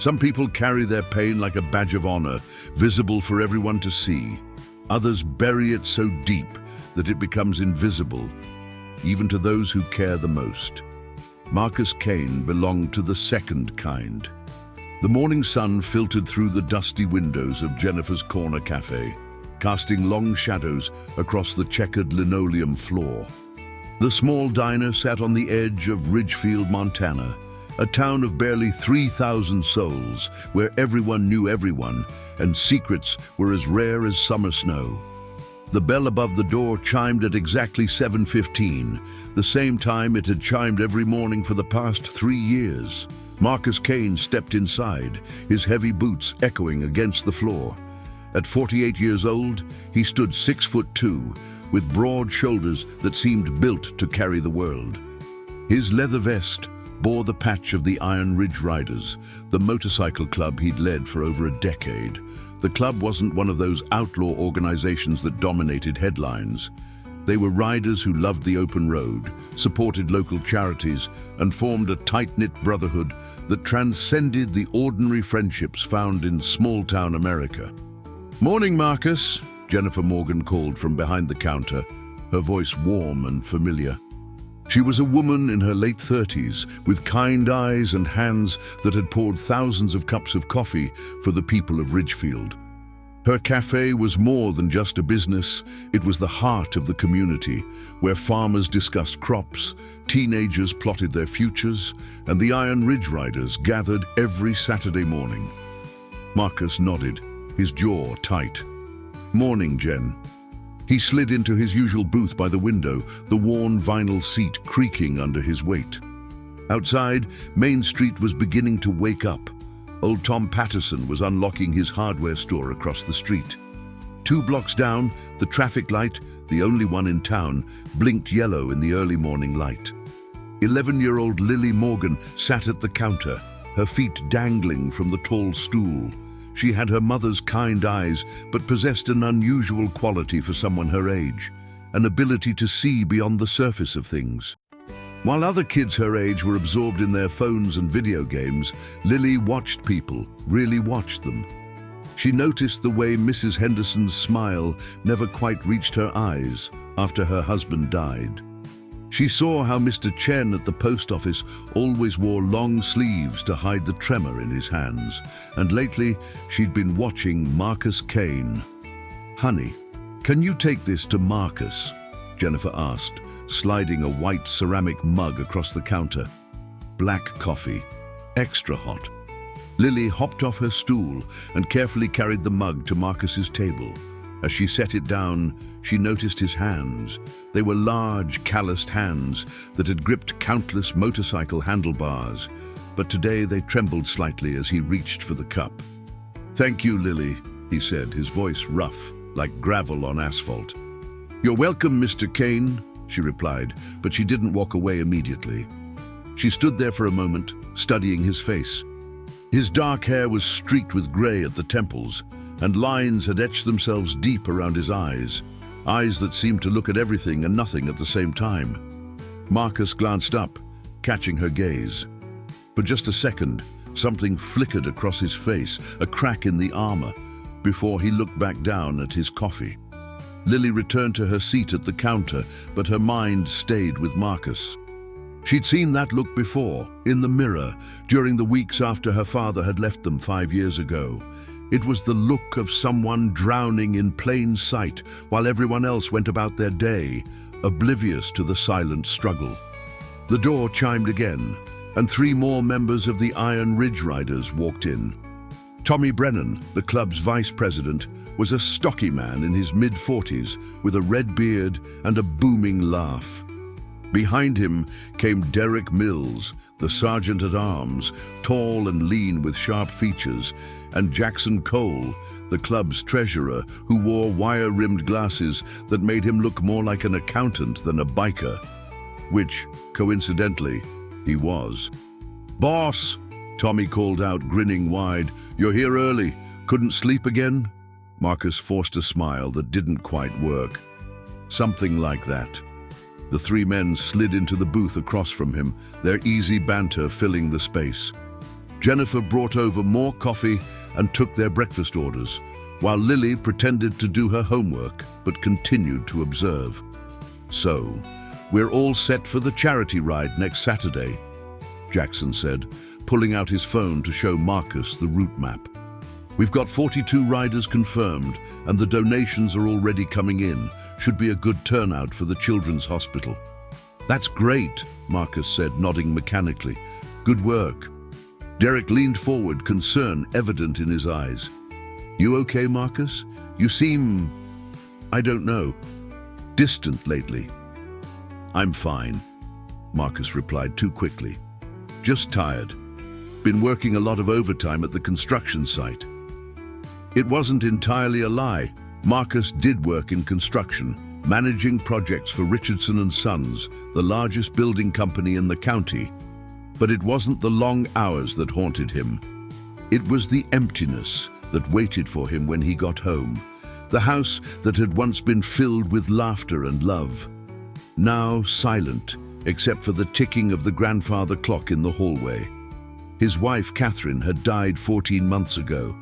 Some people carry their pain like a badge of honor, visible for everyone to see. Others bury it so deep that it becomes invisible, even to those who care the most. Marcus Kane belonged to the second kind. The morning sun filtered through the dusty windows of Jennifer's Corner Cafe, casting long shadows across the checkered linoleum floor. The small diner sat on the edge of Ridgefield, Montana, a town of barely 3,000 souls, where everyone knew everyone, and secrets were as rare as summer snow. The bell above the door chimed at exactly 7:15, the same time it had chimed every morning for the past 3 years. Marcus Kane stepped inside, his heavy boots echoing against the floor. At 48 years old, he stood 6'2", with broad shoulders that seemed built to carry the world. His leather vest bore the patch of the Iron Ridge Riders, the motorcycle club he'd led for over a decade. The club wasn't one of those outlaw organizations that dominated headlines. They were riders who loved the open road, supported local charities, and formed a tight-knit brotherhood that transcended the ordinary friendships found in small-town America. "Morning, Marcus," Jennifer Morgan called from behind the counter, her voice warm and familiar. She was a woman in her late 30s, with kind eyes and hands that had poured thousands of cups of coffee for the people of Ridgefield. Her cafe was more than just a business, it was the heart of the community, where farmers discussed crops, teenagers plotted their futures, and the Iron Ridge Riders gathered every Saturday morning. Marcus nodded, his jaw tight. "Morning, Jen." He slid into his usual booth by the window, the worn vinyl seat creaking under his weight. Outside, Main Street was beginning to wake up. Old Tom Patterson was unlocking his hardware store across the street. 2 blocks down, the traffic light, the only one in town, blinked yellow in the early morning light. 11-year-old Lily Morgan sat at the counter, her feet dangling from the tall stool. She had her mother's kind eyes, but possessed an unusual quality for someone her age, an ability to see beyond the surface of things. While other kids her age were absorbed in their phones and video games, Lily watched people, really watched them. She noticed the way Mrs. Henderson's smile never quite reached her eyes after her husband died. She saw how Mr. Chen at the post office always wore long sleeves to hide the tremor in his hands, and lately she'd been watching Marcus Kane. "Honey, can you take this to Marcus?" Jennifer asked, sliding a white ceramic mug across the counter. "Black coffee, extra hot." Lily hopped off her stool and carefully carried the mug to Marcus's table. As she set it down, she noticed his hands. They were large, calloused hands that had gripped countless motorcycle handlebars, but today they trembled slightly as he reached for the cup. "Thank you, Lily," he said, his voice rough, like gravel on asphalt. "You're welcome, Mr. Kane," she replied, but she didn't walk away immediately. She stood there for a moment, studying his face. His dark hair was streaked with gray at the temples, and lines had etched themselves deep around his eyes that seemed to look at everything and nothing at the same time. Marcus glanced up, catching her gaze. For just a second, something flickered across his face, a crack in the armor, before he looked back down at his coffee. Lily returned to her seat at the counter, but her mind stayed with Marcus. She'd seen that look before, in the mirror, during the weeks after her father had left them 5 years ago. It was the look of someone drowning in plain sight while everyone else went about their day, oblivious to the silent struggle. The door chimed again, and 3 more members of the Iron Ridge Riders walked in. Tommy Brennan, the club's vice president, was a stocky man in his mid-40s with a red beard and a booming laugh. Behind him came Derek Mills, the sergeant-at-arms, tall and lean with sharp features, and Jackson Cole, the club's treasurer, who wore wire-rimmed glasses that made him look more like an accountant than a biker, which, coincidentally, he was. "Boss," Tommy called out, grinning wide, "you're here early. Couldn't sleep again?" Marcus forced a smile that didn't quite work. Something like that. The 3 men slid into the booth across from him, their easy banter filling the space. Jennifer brought over more coffee and took their breakfast orders, while Lily pretended to do her homework but continued to observe. "So, we're all set for the charity ride next Saturday," Jackson said, pulling out his phone to show Marcus the route map. "We've got 42 riders confirmed, and the donations are already coming in. Should be a good turnout for the Children's Hospital." "That's great," Marcus said, nodding mechanically. "Good work." Derek leaned forward, concern evident in his eyes. "You okay, Marcus? You seem, I don't know, distant lately." "I'm fine," Marcus replied too quickly. "Just tired. Been working a lot of overtime at the construction site." It wasn't entirely a lie. Marcus did work in construction, managing projects for Richardson & Sons, the largest building company in the county. But it wasn't the long hours that haunted him. It was the emptiness that waited for him when he got home, the house that had once been filled with laughter and love. Now silent, except for the ticking of the grandfather clock in the hallway. His wife, Catherine, had died 14 months ago.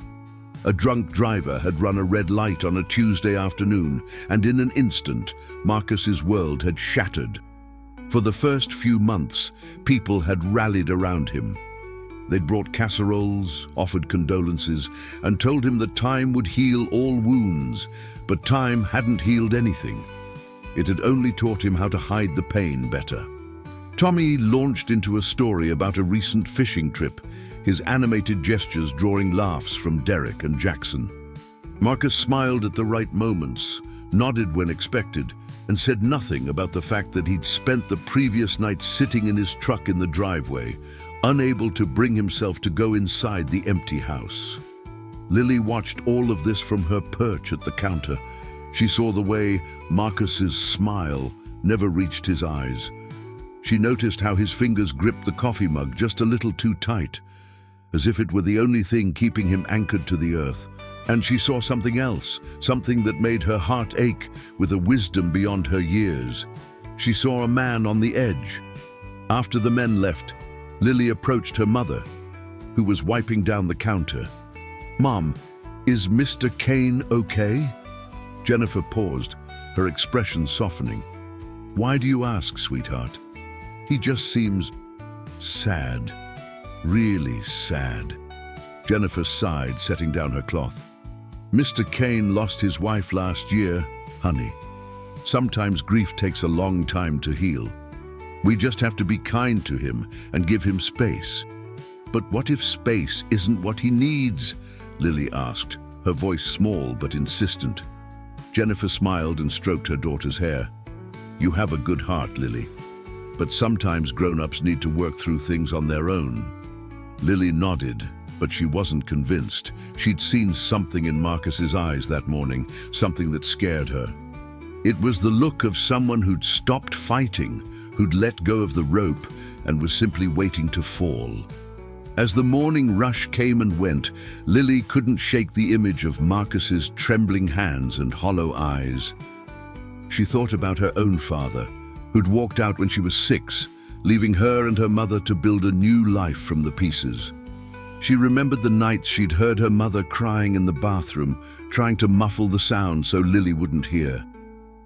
A drunk driver had run a red light on a Tuesday afternoon, and in an instant, Marcus's world had shattered. For the first few months, people had rallied around him. They'd brought casseroles, offered condolences, and told him that time would heal all wounds, but time hadn't healed anything. It had only taught him how to hide the pain better. Tommy launched into a story about a recent fishing trip, his animated gestures drawing laughs from Derek and Jackson. Marcus smiled at the right moments, nodded when expected, and said nothing about the fact that he'd spent the previous night sitting in his truck in the driveway, unable to bring himself to go inside the empty house. Lily watched all of this from her perch at the counter. She saw the way Marcus's smile never reached his eyes. She noticed how his fingers gripped the coffee mug just a little too tight, as if it were the only thing keeping him anchored to the earth. And she saw something else, something that made her heart ache with a wisdom beyond her years. She saw a man on the edge. After the men left, Lily approached her mother, who was wiping down the counter. "Mom, is Mr. Kane okay?" Jennifer paused, her expression softening. "Why do you ask, sweetheart? He just seems sad, really sad." Jennifer sighed, setting down her cloth. "Mr. Kane lost his wife last year, honey. Sometimes grief takes a long time to heal. We just have to be kind to him and give him space." "But what if space isn't what he needs?" Lily asked, her voice small but insistent. Jennifer smiled and stroked her daughter's hair. "You have a good heart, Lily. But sometimes grown-ups need to work through things on their own." Lily nodded, but she wasn't convinced. She'd seen something in Marcus's eyes that morning, something that scared her. It was the look of someone who'd stopped fighting, who'd let go of the rope and was simply waiting to fall. As the morning rush came and went, Lily couldn't shake the image of Marcus's trembling hands and hollow eyes. She thought about her own father, who'd walked out when she was 6, leaving her and her mother to build a new life from the pieces. She remembered the nights she'd heard her mother crying in the bathroom, trying to muffle the sound so Lily wouldn't hear.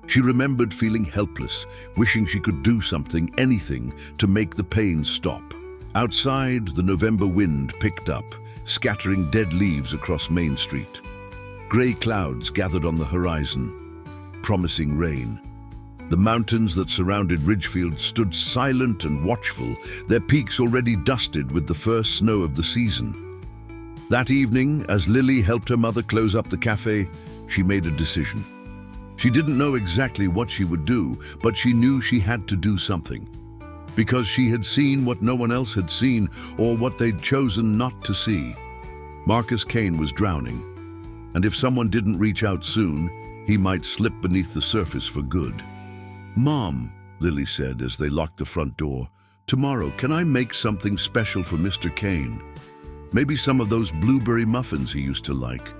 She remembered feeling helpless, wishing she could do something, anything, to make the pain stop. Outside, the November wind picked up, scattering dead leaves across Main Street. Grey clouds gathered on the horizon, promising rain. The mountains that surrounded Ridgefield stood silent and watchful, their peaks already dusted with the first snow of the season. That evening, as Lily helped her mother close up the cafe, she made a decision. She didn't know exactly what she would do, but she knew she had to do something. Because she had seen what no one else had seen, or what they'd chosen not to see. Marcus Kane was drowning, and if someone didn't reach out soon, he might slip beneath the surface for good. "Mom," Lily said as they locked the front door, "tomorrow, can I make something special for Mr. Kane? Maybe some of those blueberry muffins he used to like."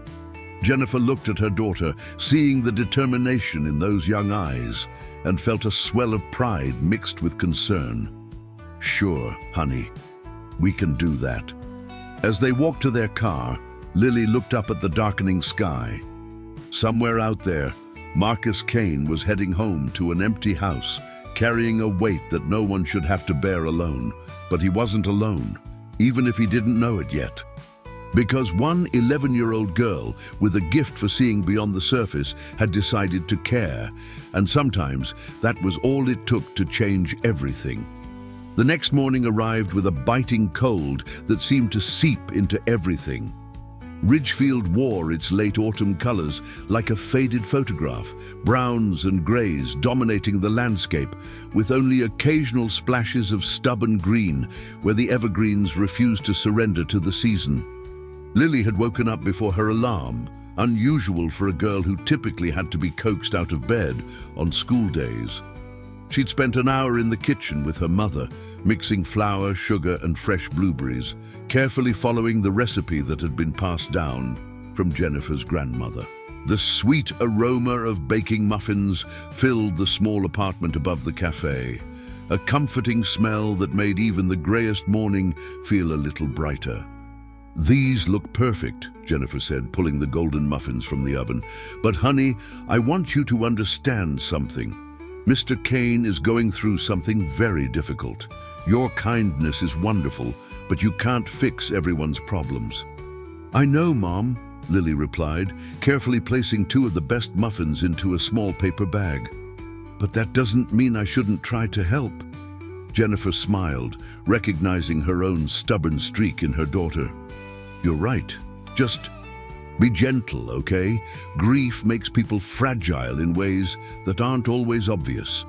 Jennifer looked at her daughter, seeing the determination in those young eyes, and felt a swell of pride mixed with concern. "Sure, honey, we can do that." As they walked to their car, Lily looked up at the darkening sky. Somewhere out there, Marcus Kane was heading home to an empty house, carrying a weight that no one should have to bear alone. But he wasn't alone, even if he didn't know it yet. Because one 11-year-old girl with a gift for seeing beyond the surface had decided to care, and sometimes that was all it took to change everything. The next morning arrived with a biting cold that seemed to seep into everything. Ridgefield wore its late autumn colors like a faded photograph, browns and grays dominating the landscape, with only occasional splashes of stubborn green where the evergreens refused to surrender to the season. Lily had woken up before her alarm, unusual for a girl who typically had to be coaxed out of bed on school days. She'd spent an hour in the kitchen with her mother, mixing flour, sugar, and fresh blueberries, carefully following the recipe that had been passed down from Jennifer's grandmother. The sweet aroma of baking muffins filled the small apartment above the cafe, a comforting smell that made even the greyest morning feel a little brighter. "These look perfect," Jennifer said, pulling the golden muffins from the oven. "But honey, I want you to understand something. Mr. Kane is going through something very difficult. Your kindness is wonderful, but you can't fix everyone's problems." "I know, Mom," Lily replied, carefully placing 2 of the best muffins into a small paper bag. "But that doesn't mean I shouldn't try to help." Jennifer smiled, recognizing her own stubborn streak in her daughter. "You're right. Just be gentle, okay? Grief makes people fragile in ways that aren't always obvious."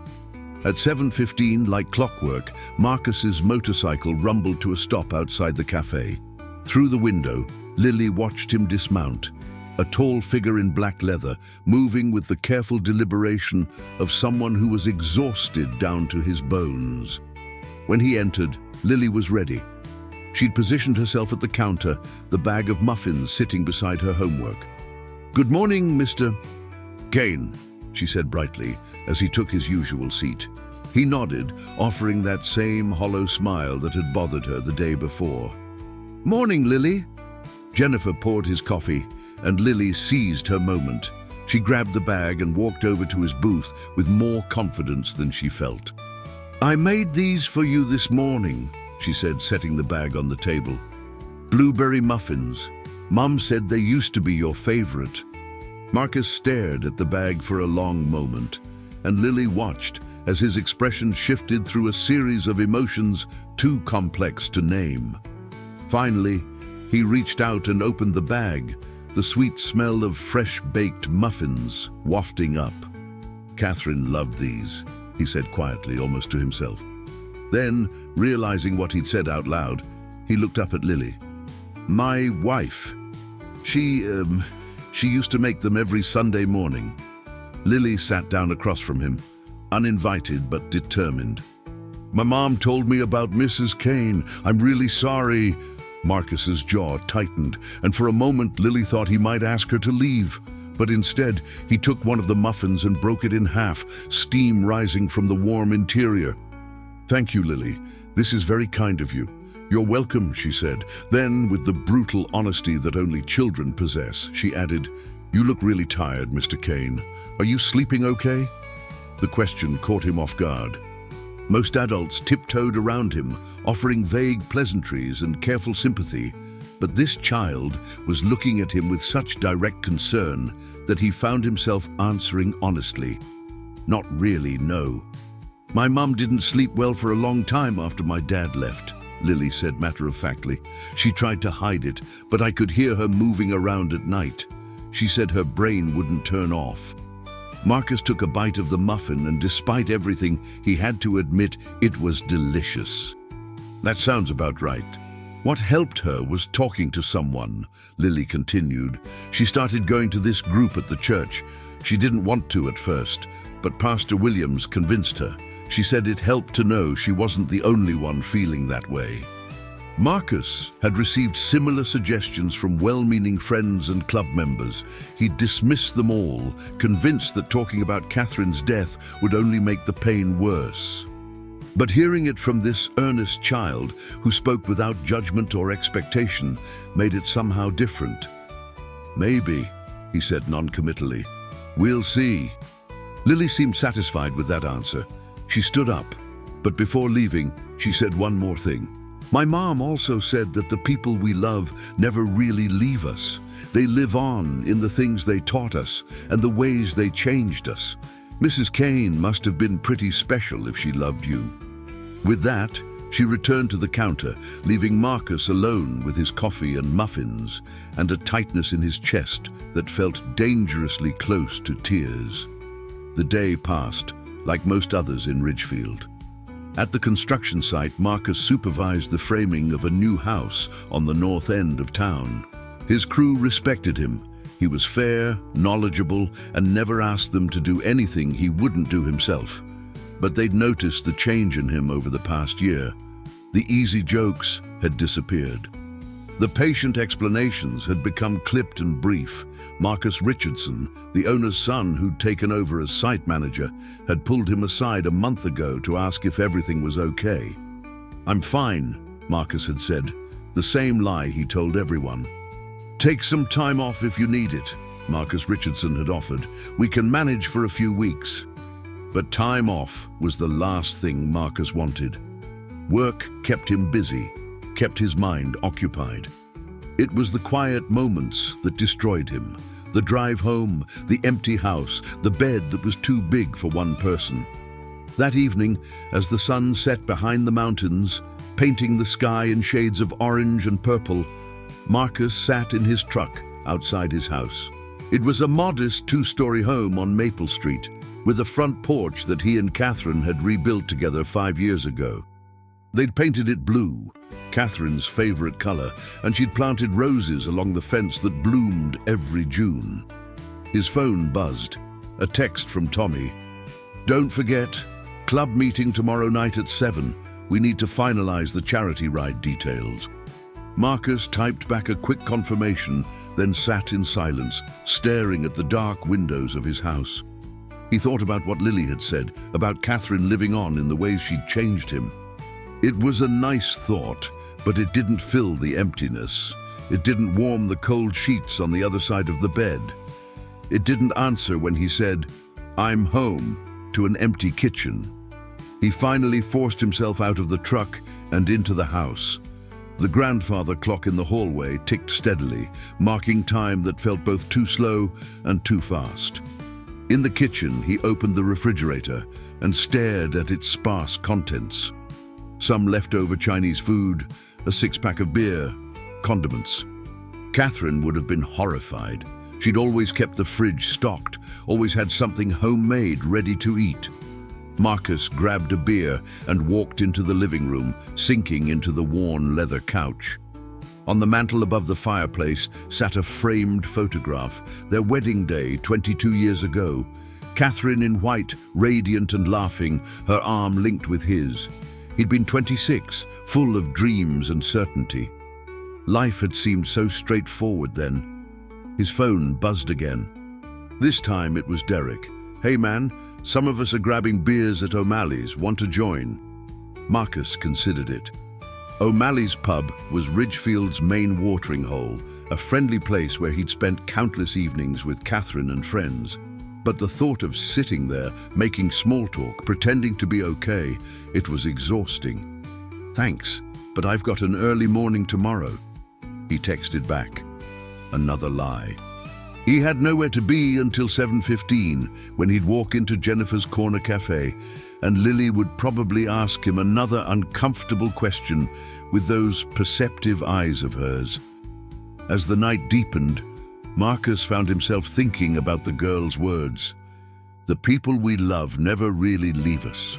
At 7:15, like clockwork, Marcus's motorcycle rumbled to a stop outside the cafe. Through the window, Lily watched him dismount, a tall figure in black leather, moving with the careful deliberation of someone who was exhausted down to his bones. When he entered, Lily was ready. She'd positioned herself at the counter, the bag of muffins sitting beside her homework. "Good morning, Mr. Kane," she said brightly, as he took his usual seat. He nodded, offering that same hollow smile that had bothered her the day before. "Morning, Lily." Jennifer poured his coffee, and Lily seized her moment. She grabbed the bag and walked over to his booth with more confidence than she felt. "I made these for you this morning," she said, setting the bag on the table. "Blueberry muffins. Mom said they used to be your favorite." Marcus stared at the bag for a long moment, and Lily watched as his expression shifted through a series of emotions too complex to name. Finally, he reached out and opened the bag, the sweet smell of fresh-baked muffins wafting up. "Catherine loved these," he said quietly, almost to himself. Then, realizing what he'd said out loud, he looked up at Lily. "My wife. She used to make them every Sunday morning." Lily sat down across from him, uninvited but determined. "My mom told me about Mrs. Kane. I'm really sorry." Marcus's jaw tightened, and for a moment Lily thought he might ask her to leave. But instead, he took one of the muffins and broke it in half, steam rising from the warm interior. "Thank you, Lily. This is very kind of you." "You're welcome," she said. Then, with the brutal honesty that only children possess, she added, "You look really tired, Mr. Kane. Are you sleeping okay?" The question caught him off guard. Most adults tiptoed around him, offering vague pleasantries and careful sympathy, but this child was looking at him with such direct concern that he found himself answering honestly. "Not really, no. My mum didn't sleep well for a long time after my dad left," Lily said matter-of-factly. "She tried to hide it, but I could hear her moving around at night. She said her brain wouldn't turn off." Marcus took a bite of the muffin, and despite everything, he had to admit it was delicious. "That sounds about right. What helped her was talking to someone," Lily continued. "She started going to this group at the church. She didn't want to at first, but Pastor Williams convinced her. She said it helped to know she wasn't the only one feeling that way." Marcus had received similar suggestions from well-meaning friends and club members. He dismissed them all, convinced that talking about Catherine's death would only make the pain worse. But hearing it from this earnest child who spoke without judgment or expectation made it somehow different. "Maybe," he said non-committally. "We'll see." Lily seemed satisfied with that answer. She stood up, but before leaving, she said one more thing. "My mom also said that the people we love never really leave us. They live on in the things they taught us and the ways they changed us. Mrs. Kane must have been pretty special if she loved you." With that, she returned to the counter, leaving Marcus alone with his coffee and muffins and a tightness in his chest that felt dangerously close to tears. The day passed, like most others in Ridgefield. At the construction site, Marcus supervised the framing of a new house on the north end of town. His crew respected him. He was fair, knowledgeable, and never asked them to do anything he wouldn't do himself. But they'd noticed the change in him over the past year. The easy jokes had disappeared. The patient explanations had become clipped and brief. Marcus Richardson, the owner's son who'd taken over as site manager, had pulled him aside a month ago to ask if everything was okay. "I'm fine," Marcus had said, the same lie he told everyone. "Take some time off if you need it," Marcus Richardson had offered. "We can manage for a few weeks." But time off was the last thing Marcus wanted. Work kept him busy, kept his mind occupied. It was the quiet moments that destroyed him. The drive home, the empty house, the bed that was too big for one person. That evening, as the sun set behind the mountains, painting the sky in shades of orange and purple, Marcus sat in his truck outside his house. It was a modest two-story home on Maple Street, with a front porch that he and Catherine had rebuilt together 5 years ago. They'd painted it blue, Catherine's favorite color, and she'd planted roses along the fence that bloomed every June. His phone buzzed, a text from Tommy. "Don't forget, club meeting tomorrow night at 7. We need to finalize the charity ride details." Marcus typed back a quick confirmation, then sat in silence, staring at the dark windows of his house. He thought about what Lily had said, about Catherine living on in the ways she'd changed him. It was a nice thought, but it didn't fill the emptiness. It didn't warm the cold sheets on the other side of the bed. It didn't answer when he said, "I'm home," to an empty kitchen. He finally forced himself out of the truck and into the house. The grandfather clock in the hallway ticked steadily, marking time that felt both too slow and too fast. In the kitchen, he opened the refrigerator and stared at its sparse contents. Some leftover Chinese food, a six-pack of beer, condiments. Catherine would have been horrified. She'd always kept the fridge stocked, always had something homemade ready to eat. Marcus grabbed a beer and walked into the living room, sinking into the worn leather couch. On the mantel above the fireplace sat a framed photograph, their wedding day 22 years ago. Catherine in white, radiant and laughing, her arm linked with his. He'd been 26, full of dreams and certainty. Life had seemed so straightforward then. His phone buzzed again. This time it was Derek. "Hey man, some of us are grabbing beers at O'Malley's. Want to join?" Marcus considered it. O'Malley's pub was Ridgefield's main watering hole, a friendly place where he'd spent countless evenings with Catherine and friends. But the thought of sitting there, making small talk, pretending to be okay, it was exhausting. "Thanks, but I've got an early morning tomorrow," he texted back. Another lie. He had nowhere to be until 7:15, when he'd walk into Jennifer's Corner Cafe, and Lily would probably ask him another uncomfortable question with those perceptive eyes of hers. As the night deepened, Marcus found himself thinking about the girl's words. "The people we love never really leave us."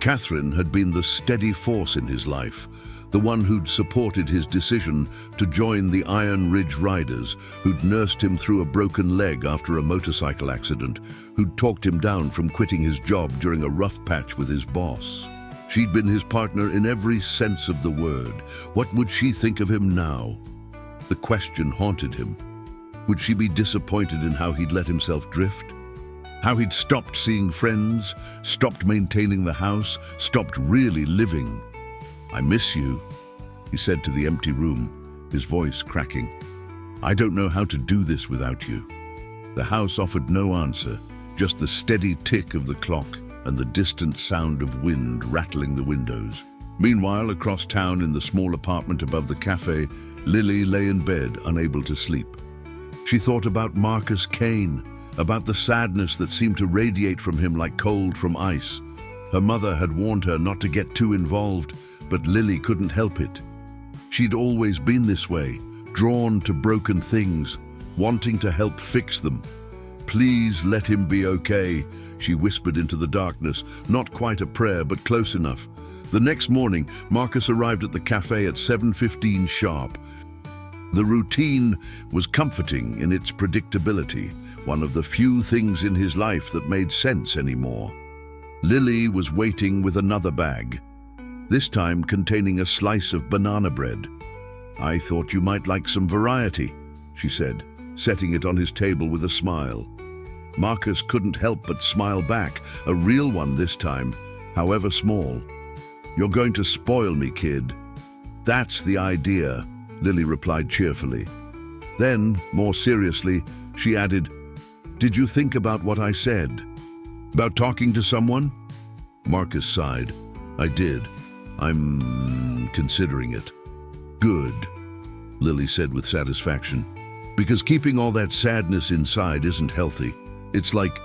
Catherine had been the steady force in his life, the one who'd supported his decision to join the Iron Ridge Riders, who'd nursed him through a broken leg after a motorcycle accident, who'd talked him down from quitting his job during a rough patch with his boss. She'd been his partner in every sense of the word. What would she think of him now? The question haunted him. Would she be disappointed in how he'd let himself drift? How he'd stopped seeing friends, stopped maintaining the house, stopped really living. "I miss you," he said to the empty room, his voice cracking. "I don't know how to do this without you." The house offered no answer, just the steady tick of the clock and the distant sound of wind rattling the windows. Meanwhile, across town in the small apartment above the cafe, Lily lay in bed, unable to sleep. She thought about Marcus Kane, about the sadness that seemed to radiate from him like cold from ice. Her mother had warned her not to get too involved, but Lily couldn't help it. She'd always been this way, drawn to broken things, wanting to help fix them. "Please let him be okay," she whispered into the darkness, not quite a prayer, but close enough. The next morning, Marcus arrived at the cafe at 7:15 sharp. The routine was comforting in its predictability, one of the few things in his life that made sense anymore. Lily was waiting with another bag, this time containing a slice of banana bread. "I thought you might like some variety," she said, setting it on his table with a smile. Marcus couldn't help but smile back, a real one this time, however small. "You're going to spoil me, kid." "That's the idea," Lily replied cheerfully. Then, more seriously, she added, "Did you think about what I said? About talking to someone?" Marcus sighed. "I did. I'm considering it." "Good," Lily said with satisfaction. "Because keeping all that sadness inside isn't healthy. It's like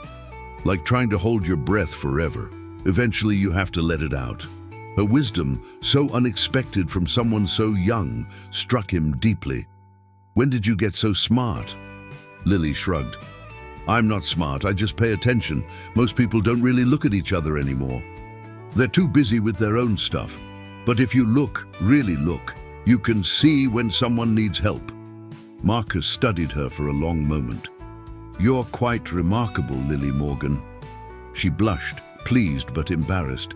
trying to hold your breath forever. Eventually you have to let it out." Her wisdom, so unexpected from someone so young, struck him deeply. "When did you get so smart?" Lily shrugged. "I'm not smart, I just pay attention. Most people don't really look at each other anymore. They're too busy with their own stuff. But if you look, really look, you can see when someone needs help." Marcus studied her for a long moment. "You're quite remarkable, Lily Morgan." She blushed, pleased but embarrassed.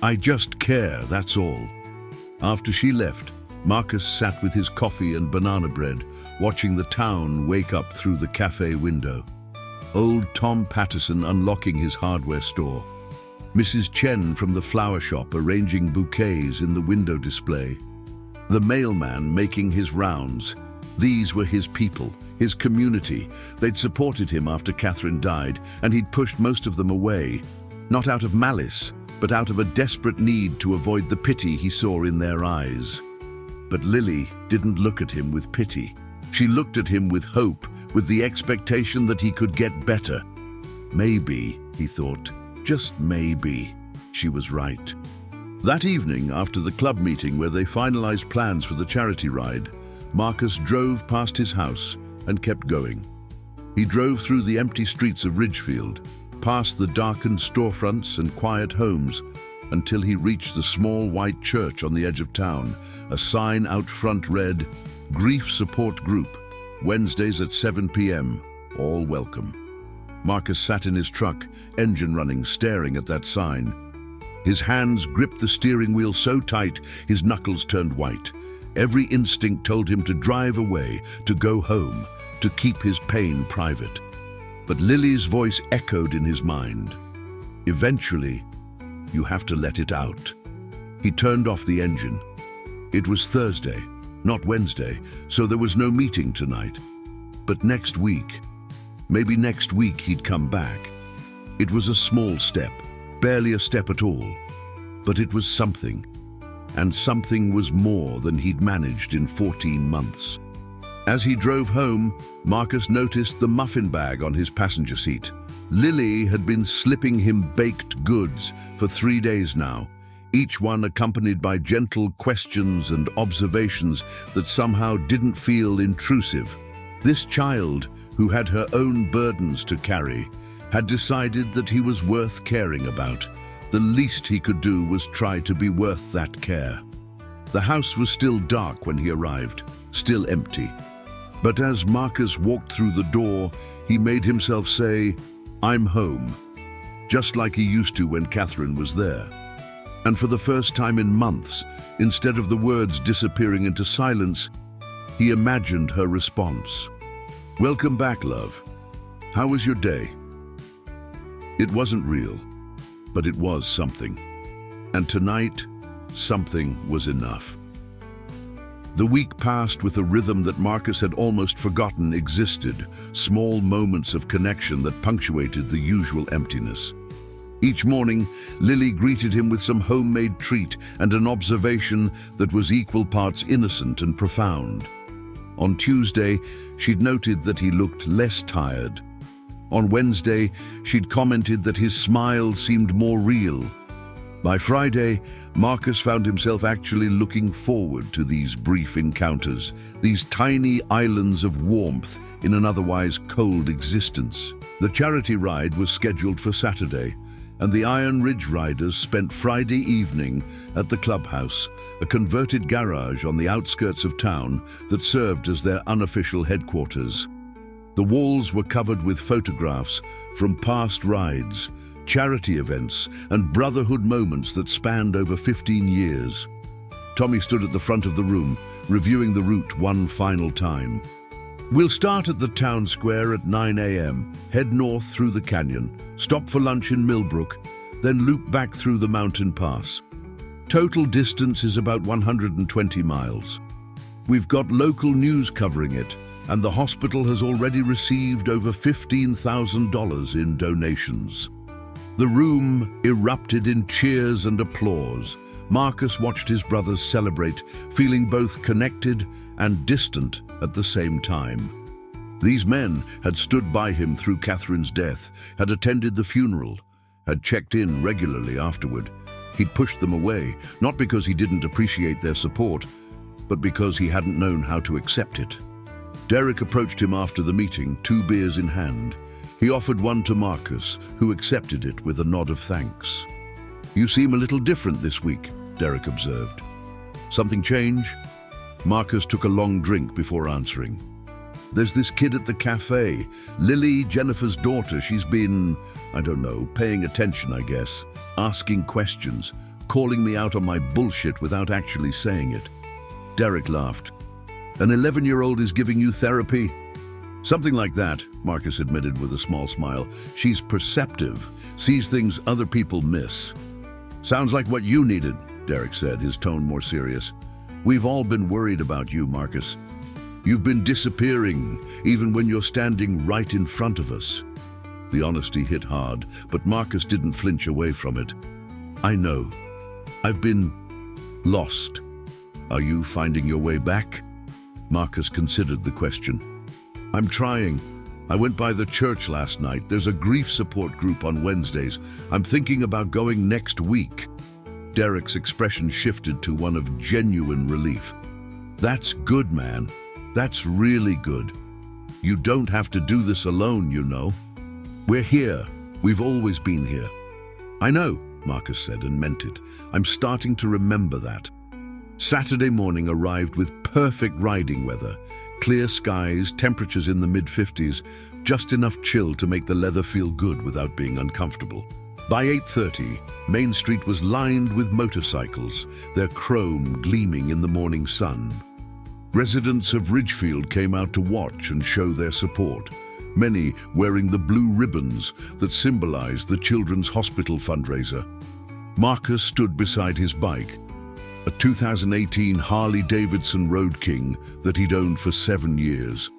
"I just care, that's all." After she left, Marcus sat with his coffee and banana bread, watching the town wake up through the cafe window. Old Tom Patterson unlocking his hardware store. Mrs. Chen from the flower shop arranging bouquets in the window display. The mailman making his rounds. These were his people, his community. They'd supported him after Catherine died, and he'd pushed most of them away. Not out of malice, but out of a desperate need to avoid the pity he saw in their eyes. But Lily didn't look at him with pity. She looked at him with hope, with the expectation that he could get better. Maybe, he thought, just maybe, she was right. That evening, after the club meeting where they finalized plans for the charity ride, Marcus drove past his house and kept going. He drove through the empty streets of Ridgefield, past the darkened storefronts and quiet homes, until he reached the small white church on the edge of town. A sign out front read, "Grief Support Group, Wednesdays at 7 p.m, all welcome." Marcus sat in his truck, engine running, staring at that sign. His hands gripped the steering wheel so tight, his knuckles turned white. Every instinct told him to drive away, to go home, to keep his pain private. But Lily's voice echoed in his mind. "Eventually, you have to let it out." He turned off the engine. It was Thursday, not Wednesday, so there was no meeting tonight. But next week, maybe next week he'd come back. It was a small step, barely a step at all. But it was something. And something was more than he'd managed in 14 months. As he drove home, Marcus noticed the muffin bag on his passenger seat. Lily had been slipping him baked goods for 3 days now, each one accompanied by gentle questions and observations that somehow didn't feel intrusive. This child, who had her own burdens to carry, had decided that he was worth caring about. The least he could do was try to be worth that care. The house was still dark when he arrived, still empty. But as Marcus walked through the door, he made himself say, "I'm home," just like he used to when Catherine was there. And for the first time in months, instead of the words disappearing into silence, he imagined her response. "Welcome back, love. How was your day?" It wasn't real, but it was something. And tonight, something was enough. The week passed with a rhythm that Marcus had almost forgotten existed, small moments of connection that punctuated the usual emptiness. Each morning, Lily greeted him with some homemade treat and an observation that was equal parts innocent and profound. On Tuesday, she'd noted that he looked less tired. On Wednesday, she'd commented that his smile seemed more real. By Friday, Marcus found himself actually looking forward to these brief encounters, these tiny islands of warmth in an otherwise cold existence. The charity ride was scheduled for Saturday, and the Iron Ridge Riders spent Friday evening at the clubhouse, a converted garage on the outskirts of town that served as their unofficial headquarters. The walls were covered with photographs from past rides, charity events, and brotherhood moments that spanned over 15 years. Tommy stood at the front of the room, reviewing the route one final time. "We'll start at the town square at 9 a.m., head north through the canyon, stop for lunch in Millbrook, then loop back through the mountain pass. Total distance is about 120 miles. We've got local news covering it, and the hospital has already received over $15,000 in donations." The room erupted in cheers and applause. Marcus watched his brothers celebrate, feeling both connected and distant at the same time. These men had stood by him through Catherine's death, had attended the funeral, had checked in regularly afterward. He'd pushed them away, not because he didn't appreciate their support, but because he hadn't known how to accept it. Derek approached him after the meeting, 2 beers in hand. He offered one to Marcus, who accepted it with a nod of thanks. "You seem a little different this week," Derek observed. "Something change?" Marcus took a long drink before answering. "There's this kid at the cafe, Lily, Jennifer's daughter. She's been, I don't know, paying attention, I guess, asking questions, calling me out on my bullshit without actually saying it." Derek laughed. "An 11-year-old is giving you therapy?" "Something like that," Marcus admitted with a small smile. "She's perceptive, sees things other people miss." "Sounds like what you needed," Derek said, his tone more serious. "We've all been worried about you, Marcus. You've been disappearing, even when you're standing right in front of us." The honesty hit hard, but Marcus didn't flinch away from it. "I know. I've been lost. Are you finding your way back?" Marcus considered the question. "I'm trying. I went by the church last night. There's a grief support group on Wednesdays. I'm thinking about going next week." Derek's expression shifted to one of genuine relief. "That's good, man. That's really good. You don't have to do this alone, you know. We're here. We've always been here." "I know," Marcus said, and meant it. "I'm starting to remember that." Saturday morning arrived with perfect riding weather. Clear skies, temperatures in the mid-50s, just enough chill to make the leather feel good without being uncomfortable. By 8:30, Main Street was lined with motorcycles, their chrome gleaming in the morning sun. Residents of Ridgefield came out to watch and show their support, many wearing the blue ribbons that symbolized the Children's Hospital fundraiser. Marcus stood beside his bike, a 2018 Harley-Davidson Road King that he'd owned for 7 years.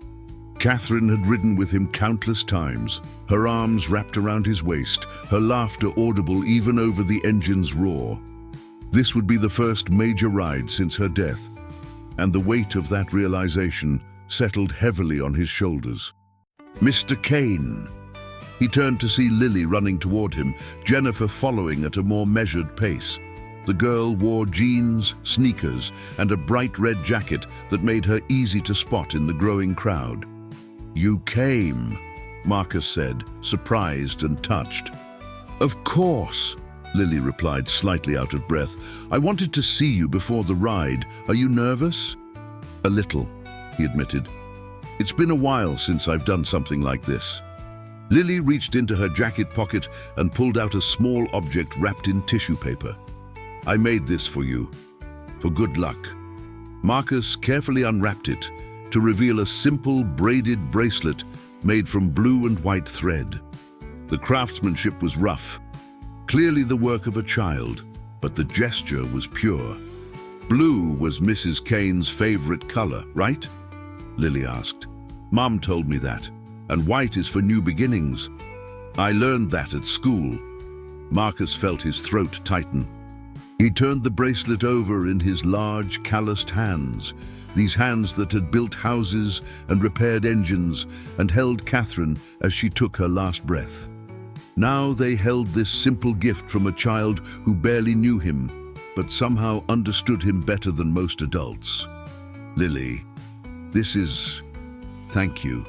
Catherine had ridden with him countless times, her arms wrapped around his waist, her laughter audible even over the engine's roar. This would be the first major ride since her death, and the weight of that realization settled heavily on his shoulders. "Mr. Kane." He turned to see Lily running toward him, Jennifer following at a more measured pace. The girl wore jeans, sneakers, and a bright red jacket that made her easy to spot in the growing crowd. "You came," Marcus said, surprised and touched. "Of course," Lily replied, slightly out of breath. "I wanted to see you before the ride. Are you nervous?" "A little," he admitted. "It's been a while since I've done something like this." Lily reached into her jacket pocket and pulled out a small object wrapped in tissue paper. "I made this for you, for good luck." Marcus carefully unwrapped it to reveal a simple braided bracelet made from blue and white thread. The craftsmanship was rough, clearly the work of a child, but the gesture was pure. Blue was Mrs. Kane's favorite color, right? Lily asked. Mom told me that, and white is for new beginnings. I learned that at school. Marcus felt his throat tighten. He turned the bracelet over in his large, calloused hands, these hands that had built houses and repaired engines and held Catherine as she took her last breath. Now they held this simple gift from a child who barely knew him, but somehow understood him better than most adults. Lily, this is... Thank you.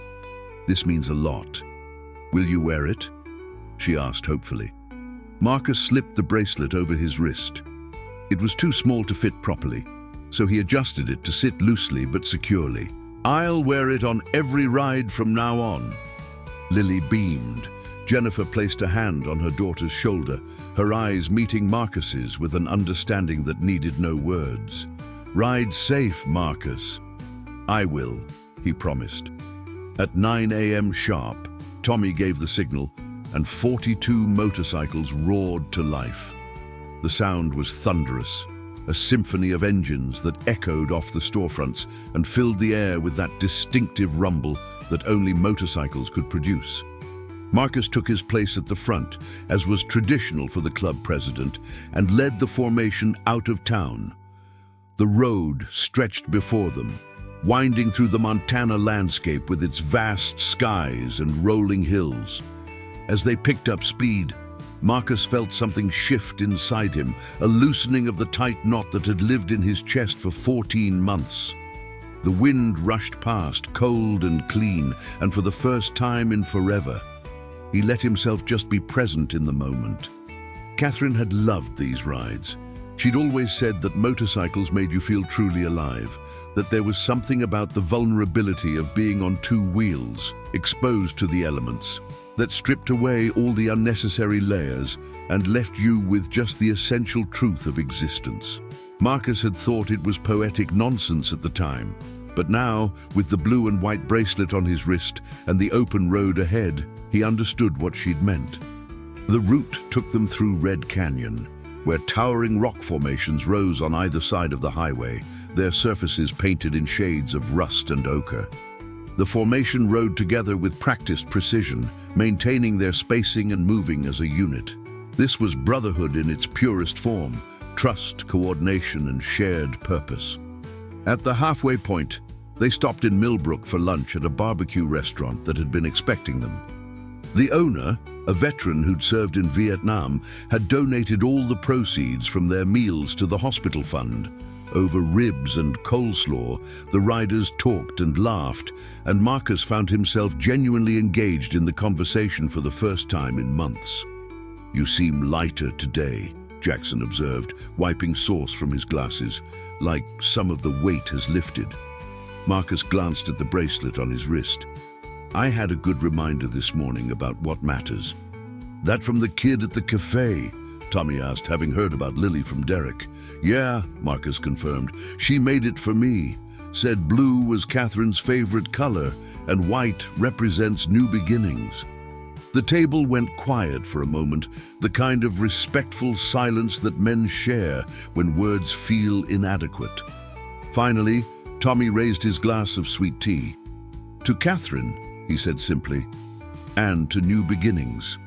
This means a lot. Will you wear it? She asked hopefully. Marcus slipped the bracelet over his wrist. It was too small to fit properly, so he adjusted it to sit loosely but securely. I'll wear it on every ride from now on. Lily beamed. Jennifer placed a hand on her daughter's shoulder, her eyes meeting Marcus's with an understanding that needed no words. Ride safe, Marcus. I will, he promised. At 9 a.m. sharp, Tommy gave the signal, and 42 motorcycles roared to life. The sound was thunderous, a symphony of engines that echoed off the storefronts and filled the air with that distinctive rumble that only motorcycles could produce. Marcus took his place at the front, as was traditional for the club president, and led the formation out of town. The road stretched before them, winding through the Montana landscape with its vast skies and rolling hills. As they picked up speed, Marcus felt something shift inside him, a loosening of the tight knot that had lived in his chest for 14 months. The wind rushed past, cold and clean, and for the first time in forever, he let himself just be present in the moment. Catherine had loved these rides. She'd always said that motorcycles made you feel truly alive, that there was something about the vulnerability of being on two wheels, exposed to the elements, that stripped away all the unnecessary layers and left you with just the essential truth of existence. Marcus had thought it was poetic nonsense at the time, but now, with the blue and white bracelet on his wrist and the open road ahead, he understood what she'd meant. The route took them through Red Canyon, where towering rock formations rose on either side of the highway, their surfaces painted in shades of rust and ochre. The formation rode together with practiced precision, maintaining their spacing and moving as a unit. This was brotherhood in its purest form, trust, coordination, and shared purpose. At the halfway point, they stopped in Millbrook for lunch at a barbecue restaurant that had been expecting them. The owner, a veteran who'd served in Vietnam, had donated all the proceeds from their meals to the hospital fund. Over ribs and coleslaw, the riders talked and laughed, and Marcus found himself genuinely engaged in the conversation for the first time in months. You seem lighter today, Jackson observed, wiping sauce from his glasses, like some of the weight has lifted. Marcus glanced at the bracelet on his wrist. I had a good reminder this morning about what matters. That from the kid at the cafe? Tommy asked, having heard about Lily from Derek. Yeah, Marcus confirmed. She made it for me. Said blue was Catherine's favorite color, and white represents new beginnings. The table went quiet for a moment, the kind of respectful silence that men share when words feel inadequate. Finally, Tommy raised his glass of sweet tea. To Catherine, he said simply, and to new beginnings.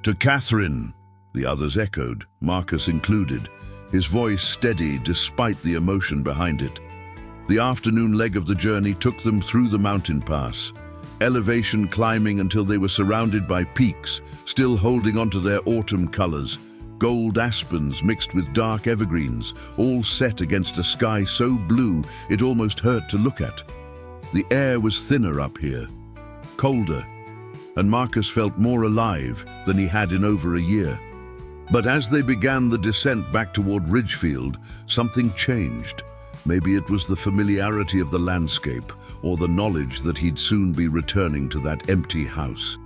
To Catherine, the others echoed, Marcus included, his voice steady despite the emotion behind it. The afternoon leg of the journey took them through the mountain pass, elevation climbing until they were surrounded by peaks, still holding onto their autumn colors, gold aspens mixed with dark evergreens, all set against a sky so blue it almost hurt to look at. The air was thinner up here, colder, and Marcus felt more alive than he had in over a year. But as they began the descent back toward Ridgefield, something changed. Maybe it was the familiarity of the landscape, or the knowledge that he'd soon be returning to that empty house.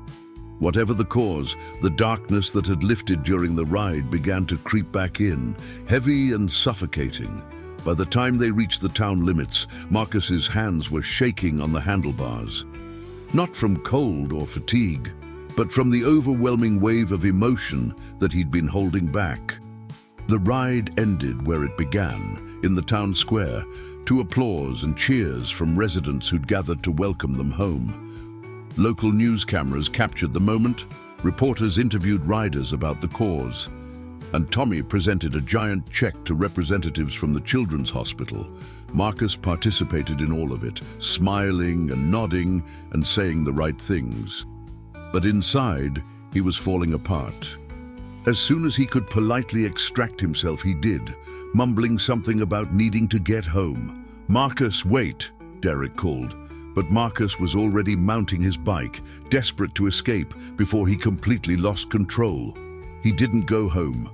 Whatever the cause, the darkness that had lifted during the ride began to creep back in, heavy and suffocating. By the time they reached the town limits, Marcus's hands were shaking on the handlebars. Not from cold or fatigue, but from the overwhelming wave of emotion that he'd been holding back. The ride ended where it began, in the town square, to applause and cheers from residents who'd gathered to welcome them home. Local news cameras captured the moment, reporters interviewed riders about the cause, and Tommy presented a giant check to representatives from the Children's Hospital. Marcus participated in all of it, smiling and nodding and saying the right things. But inside, he was falling apart. As soon as he could politely extract himself, he did, mumbling something about needing to get home. "Marcus, wait," Derek called. But Marcus was already mounting his bike, desperate to escape before he completely lost control. He didn't go home.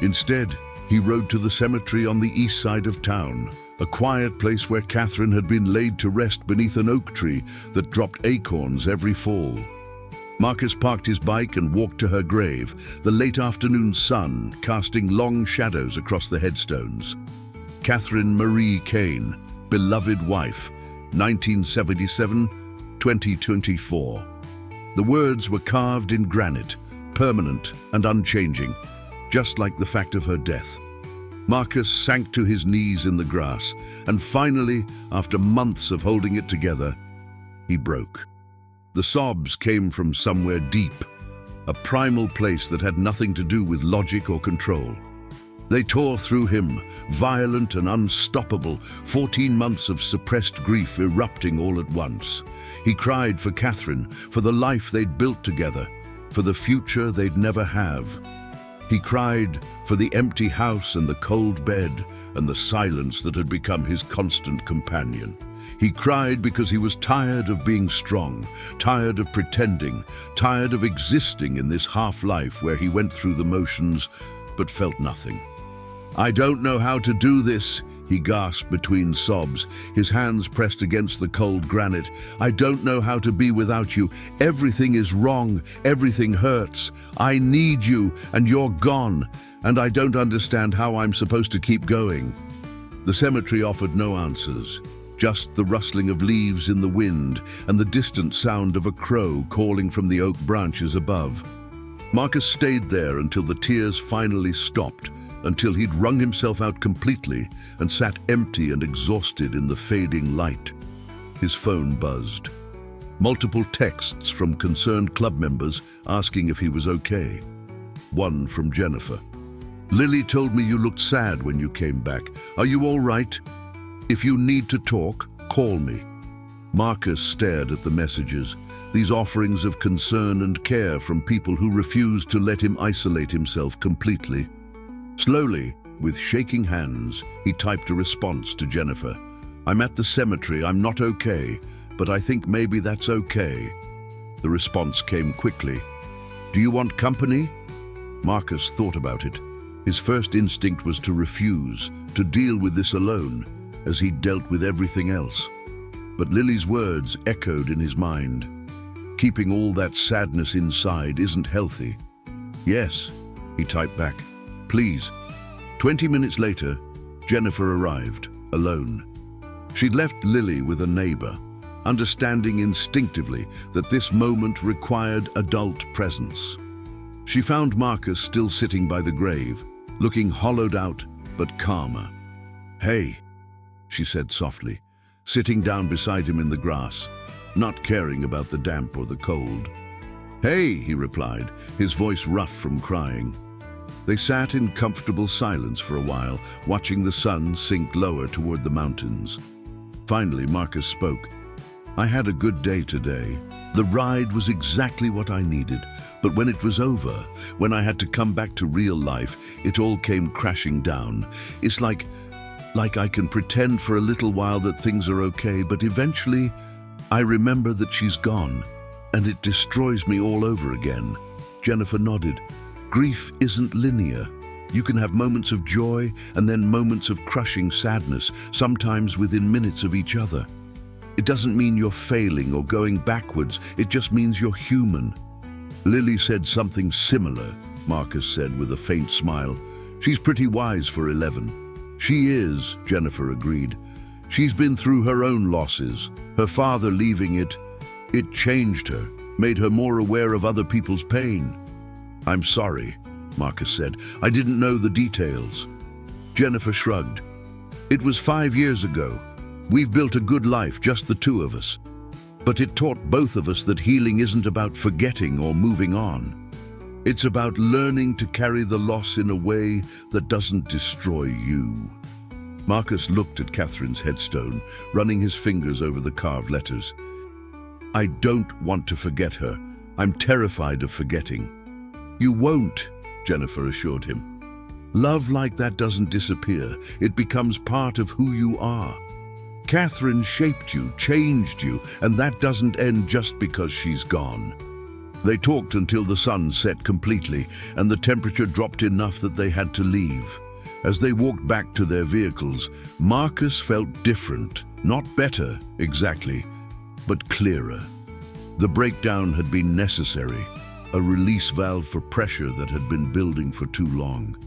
Instead, he rode to the cemetery on the east side of town, a quiet place where Catherine had been laid to rest beneath an oak tree that dropped acorns every fall. Marcus parked his bike and walked to her grave, the late afternoon sun casting long shadows across the headstones. Catherine Marie Kane, beloved wife, 1977-2024. The words were carved in granite, permanent and unchanging, just like the fact of her death. Marcus sank to his knees in the grass, and finally, after months of holding it together, he broke. The sobs came from somewhere deep, a primal place that had nothing to do with logic or control. They tore through him, violent and unstoppable, 14 months of suppressed grief erupting all at once. He cried for Catherine, for the life they'd built together, for the future they'd never have. He cried for the empty house and the cold bed and the silence that had become his constant companion. He cried because he was tired of being strong, tired of pretending, tired of existing in this half-life where he went through the motions but felt nothing. "I don't know how to do this," he gasped between sobs, his hands pressed against the cold granite. "I don't know how to be without you. Everything is wrong. Everything hurts. I need you, and you're gone, and I don't understand how I'm supposed to keep going." The cemetery offered no answers, just the rustling of leaves in the wind and the distant sound of a crow calling from the oak branches above. Marcus stayed there until the tears finally stopped, until he'd wrung himself out completely and sat empty and exhausted in the fading light. His phone buzzed. Multiple texts from concerned club members asking if he was okay. One from Jennifer. "Lily told me you looked sad when you came back. Are you all right? If you need to talk, call me." Marcus stared at the messages, these offerings of concern and care from people who refused to let him isolate himself completely. Slowly, with shaking hands, he typed a response to Jennifer. "I'm at the cemetery, I'm not okay, but I think maybe that's okay." The response came quickly. "Do you want company?" Marcus thought about it. His first instinct was to refuse, to deal with this alone, as he'd dealt with everything else. But Lily's words echoed in his mind. Keeping all that sadness inside isn't healthy. "Yes," he typed back. "Please." 20 minutes later, Jennifer arrived, alone. She'd left Lily with a neighbor, understanding instinctively that this moment required adult presence. She found Marcus still sitting by the grave, looking hollowed out but calmer. "Hey," she said softly, sitting down beside him in the grass, not caring about the damp or the cold. "Hey," he replied, his voice rough from crying. They sat in comfortable silence for a while, watching the sun sink lower toward the mountains. Finally, Marcus spoke. "I had a good day today. The ride was exactly what I needed, but when it was over, when I had to come back to real life, it all came crashing down. It's like I can pretend for a little while that things are okay, but eventually I remember that she's gone, and it destroys me all over again." Jennifer nodded. "Grief isn't linear. You can have moments of joy and then moments of crushing sadness, sometimes within minutes of each other. It doesn't mean you're failing or going backwards, it just means you're human." "Lily said something similar," Marcus said with a faint smile. "She's pretty wise for 11. "She is," Jennifer agreed. "She's been through her own losses. Her father leaving it changed her. made her more aware of other people's pain. "I'm sorry," Marcus said. "I didn't know the details." Jennifer shrugged. "It was 5 years ago. We've built a good life, just the two of us. But it taught both of us that healing isn't about forgetting or moving on. It's about learning to carry the loss in a way that doesn't destroy you." Marcus looked at Catherine's headstone, running his fingers over the carved letters. "I don't want to forget her. I'm terrified of forgetting." "You won't," Jennifer assured him. "Love like that doesn't disappear. It becomes part of who you are. Catherine shaped you, changed you, and that doesn't end just because she's gone." They talked until the sun set completely and the temperature dropped enough that they had to leave. As they walked back to their vehicles, Marcus felt different, not better exactly, but clearer. The breakdown had been necessary, a release valve for pressure that had been building for too long.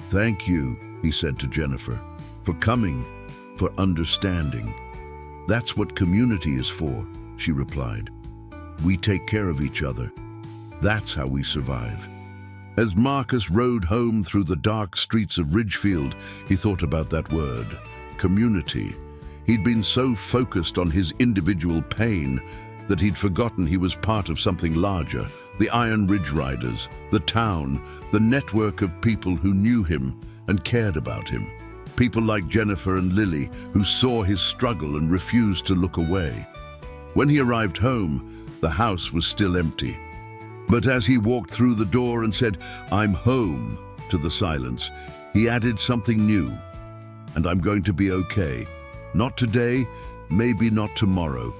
"Thank you," he said to Jennifer, "for coming, for understanding." "That's what community is for," she replied. "We take care of each other. That's how we survive." As Marcus rode home through the dark streets of Ridgefield, he thought about that word, community. He'd been so focused on his individual pain that he'd forgotten he was part of something larger, the Iron Ridge Riders, the town, the network of people who knew him and cared about him. People like Jennifer and Lily, who saw his struggle and refused to look away. When he arrived home, the house was still empty. But as he walked through the door and said, "I'm home," to the silence, he added something new. "And I'm going to be okay. Not today, maybe not tomorrow,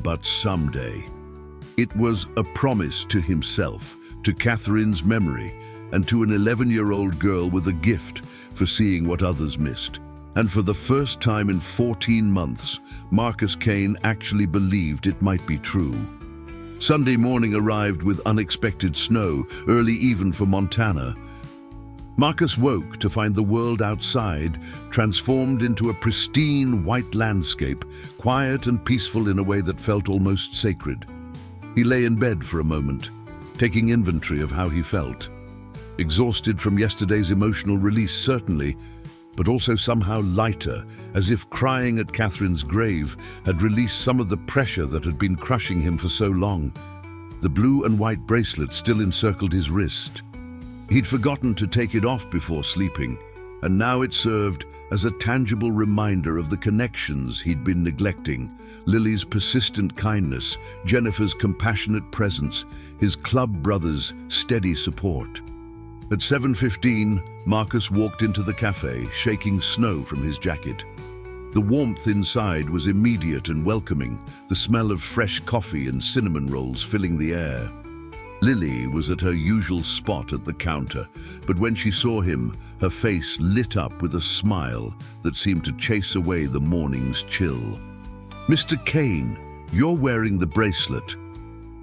but someday." It was a promise to himself, to Catherine's memory, and to an 11-year-old girl with a gift for seeing what others missed. And for the first time in 14 months, Marcus Kane actually believed it might be true. Sunday morning arrived with unexpected snow, early even for Montana. Marcus woke to find the world outside transformed into a pristine white landscape, quiet and peaceful in a way that felt almost sacred. He lay in bed for a moment, taking inventory of how he felt. Exhausted from yesterday's emotional release, certainly, but also somehow lighter, as if crying at Catherine's grave had released some of the pressure that had been crushing him for so long. The blue and white bracelet still encircled his wrist. He'd forgotten to take it off before sleeping, and now it served as a tangible reminder of the connections he'd been neglecting: Lily's persistent kindness, Jennifer's compassionate presence, his club brothers' steady support. At 7:15, Marcus walked into the cafe, shaking snow from his jacket. The warmth inside was immediate and welcoming, the smell of fresh coffee and cinnamon rolls filling the air. Lily was at her usual spot at the counter, but when she saw him, her face lit up with a smile that seemed to chase away the morning's chill. "Mr. Kane, you're wearing the bracelet."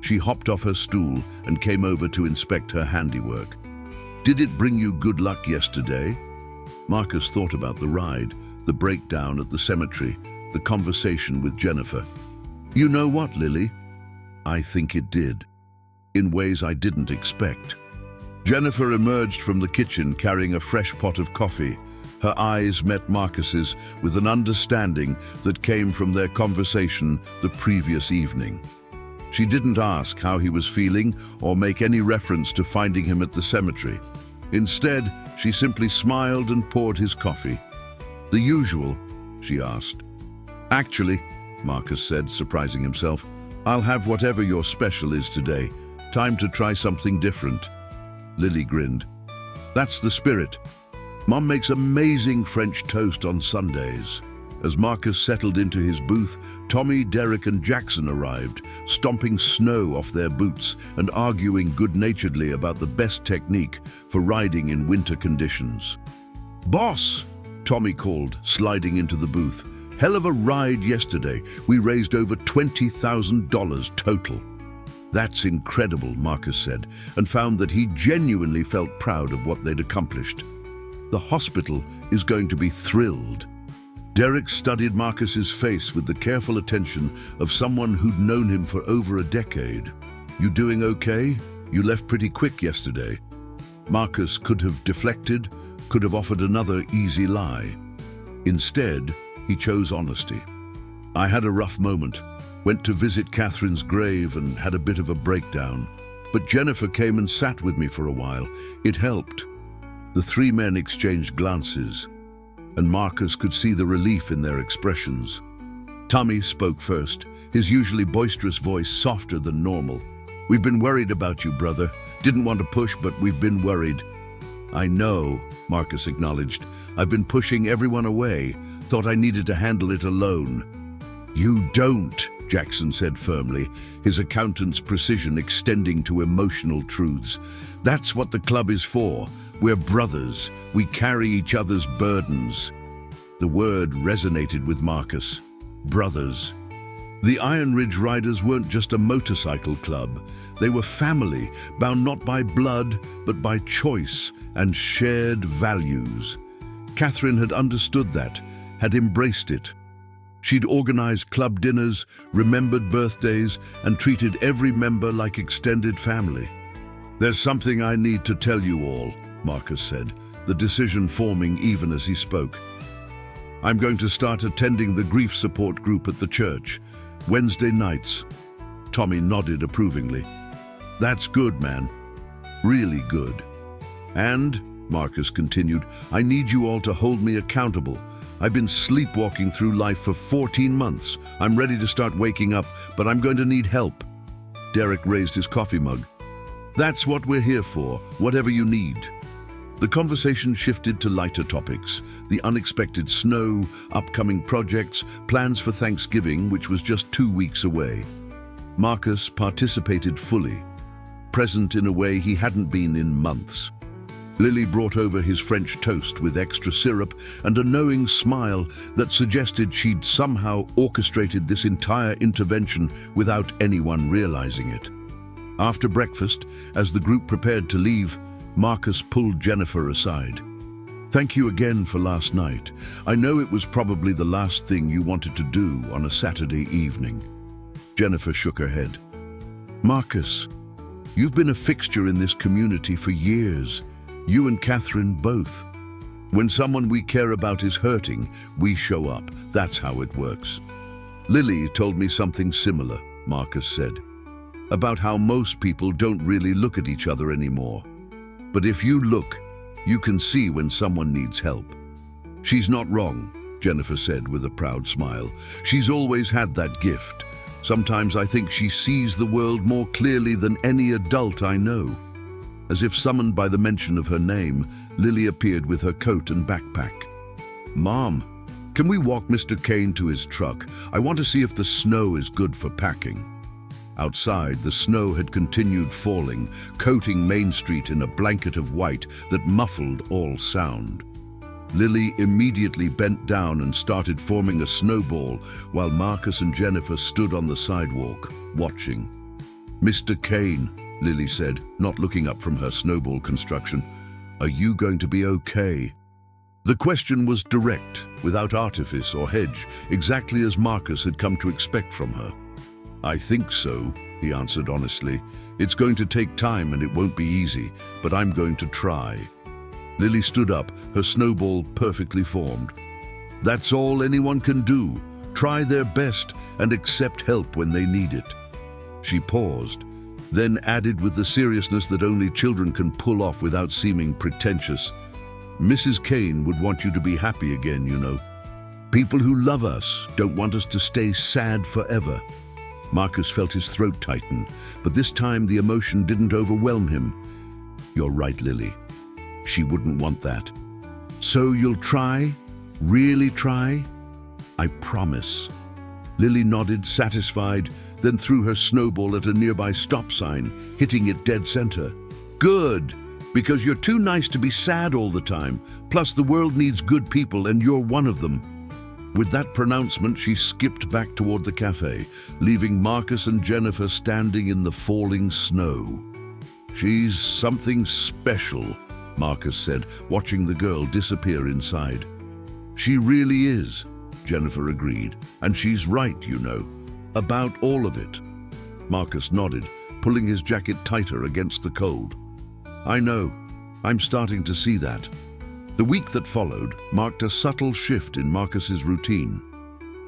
She hopped off her stool and came over to inspect her handiwork. "Did it bring you good luck yesterday?" Marcus thought about the ride, the breakdown at the cemetery, the conversation with Jennifer. "You know what, Lily? I think it did, in ways I didn't expect." Jennifer emerged from the kitchen carrying a fresh pot of coffee. Her eyes met Marcus's with an understanding that came from their conversation the previous evening. She didn't ask how he was feeling or make any reference to finding him at the cemetery. Instead, she simply smiled and poured his coffee. "The usual?" she asked. "Actually," Marcus said, surprising himself, "I'll have whatever your special is today. Time to try something different." Lily grinned. "That's the spirit. Mom makes amazing French toast on Sundays." As Marcus settled into his booth, Tommy, Derek and Jackson arrived, stomping snow off their boots and arguing good-naturedly about the best technique for riding in winter conditions. "Boss," Tommy called, sliding into the booth, "hell of a ride yesterday. We raised over $20,000 total." "That's incredible," Marcus said, and found that he genuinely felt proud of what they'd accomplished. "The hospital is going to be thrilled." Derek studied Marcus's face with the careful attention of someone who'd known him for over a decade. You doing okay? You left pretty quick yesterday. Marcus could have deflected, could have offered another easy lie. Instead, he chose honesty. I had a rough moment. Went to visit Catherine's grave and had a bit of a breakdown. But Jennifer came and sat with me for a while. It helped. The three men exchanged glances, and Marcus could see the relief in their expressions. Tommy spoke first, his usually boisterous voice softer than normal. "We've been worried about you, brother. Didn't want to push, but we've been worried." "I know," Marcus acknowledged. "I've been pushing everyone away. Thought I needed to handle it alone." "You don't," Jackson said firmly, his accountant's precision extending to emotional truths. "That's what the club is for. We're brothers. We carry each other's burdens." The word resonated with Marcus. Brothers. The Iron Ridge Riders weren't just a motorcycle club. They were family, bound not by blood, but by choice and shared values. Catherine had understood that, had embraced it. She'd organized club dinners, remembered birthdays, and treated every member like extended family. "There's something I need to tell you all," Marcus said, the decision forming even as he spoke. "I'm going to start attending the grief support group at the church, Wednesday nights." Tommy nodded approvingly. "That's good, man. Really good. And," Marcus continued, "I need you all to hold me accountable. I've been sleepwalking through life for 14 months. I'm ready to start waking up, but I'm going to need help." Derek raised his coffee mug. "That's what we're here for, whatever you need." The conversation shifted to lighter topics: the unexpected snow, upcoming projects, plans for Thanksgiving, which was just 2 weeks away. Marcus participated fully, present in a way he hadn't been in months. Lily brought over his French toast with extra syrup and a knowing smile that suggested she'd somehow orchestrated this entire intervention without anyone realizing it. After breakfast, as the group prepared to leave, Marcus pulled Jennifer aside. "Thank you again for last night. I know it was probably the last thing you wanted to do on a Saturday evening." Jennifer shook her head. "Marcus, you've been a fixture in this community for years. You and Catherine both. When someone we care about is hurting, we show up. That's how it works." "Lily told me something similar," Marcus said, "about how most people don't really look at each other anymore. But if you look, you can see when someone needs help." "She's not wrong," Jennifer said with a proud smile. "She's always had that gift. Sometimes I think she sees the world more clearly than any adult I know." As if summoned by the mention of her name, Lily appeared with her coat and backpack. "Mom, can we walk Mr. Kane to his truck? I want to see if the snow is good for packing." Outside, the snow had continued falling, coating Main Street in a blanket of white that muffled all sound. Lily immediately bent down and started forming a snowball while Marcus and Jennifer stood on the sidewalk, watching. "Mr. Kane," Lily said, not looking up from her snowball construction, "are you going to be okay?" The question was direct, without artifice or hedge, exactly as Marcus had come to expect from her. "I think so," he answered honestly. "It's going to take time and it won't be easy, but I'm going to try." Lily stood up, her snowball perfectly formed. "That's all anyone can do. Try their best and accept help when they need it." She paused, then added with the seriousness that only children can pull off without seeming pretentious, "Mrs. Kane would want you to be happy again, you know. People who love us don't want us to stay sad forever." Marcus felt his throat tighten, but this time the emotion didn't overwhelm him. "You're right, Lily. She wouldn't want that." "So you'll try? Really try?" "I promise." Lily nodded, satisfied, then threw her snowball at a nearby stop sign, hitting it dead center. "Good, because you're too nice to be sad all the time. Plus, the world needs good people, and you're one of them." With that pronouncement, she skipped back toward the cafe, leaving Marcus and Jennifer standing in the falling snow. "She's something special," Marcus said, watching the girl disappear inside. "She really is," Jennifer agreed, "and she's right, you know. About all of it." Marcus nodded, pulling his jacket tighter against the cold. I know. I'm starting to see that. The week that followed marked a subtle shift in Marcus's routine.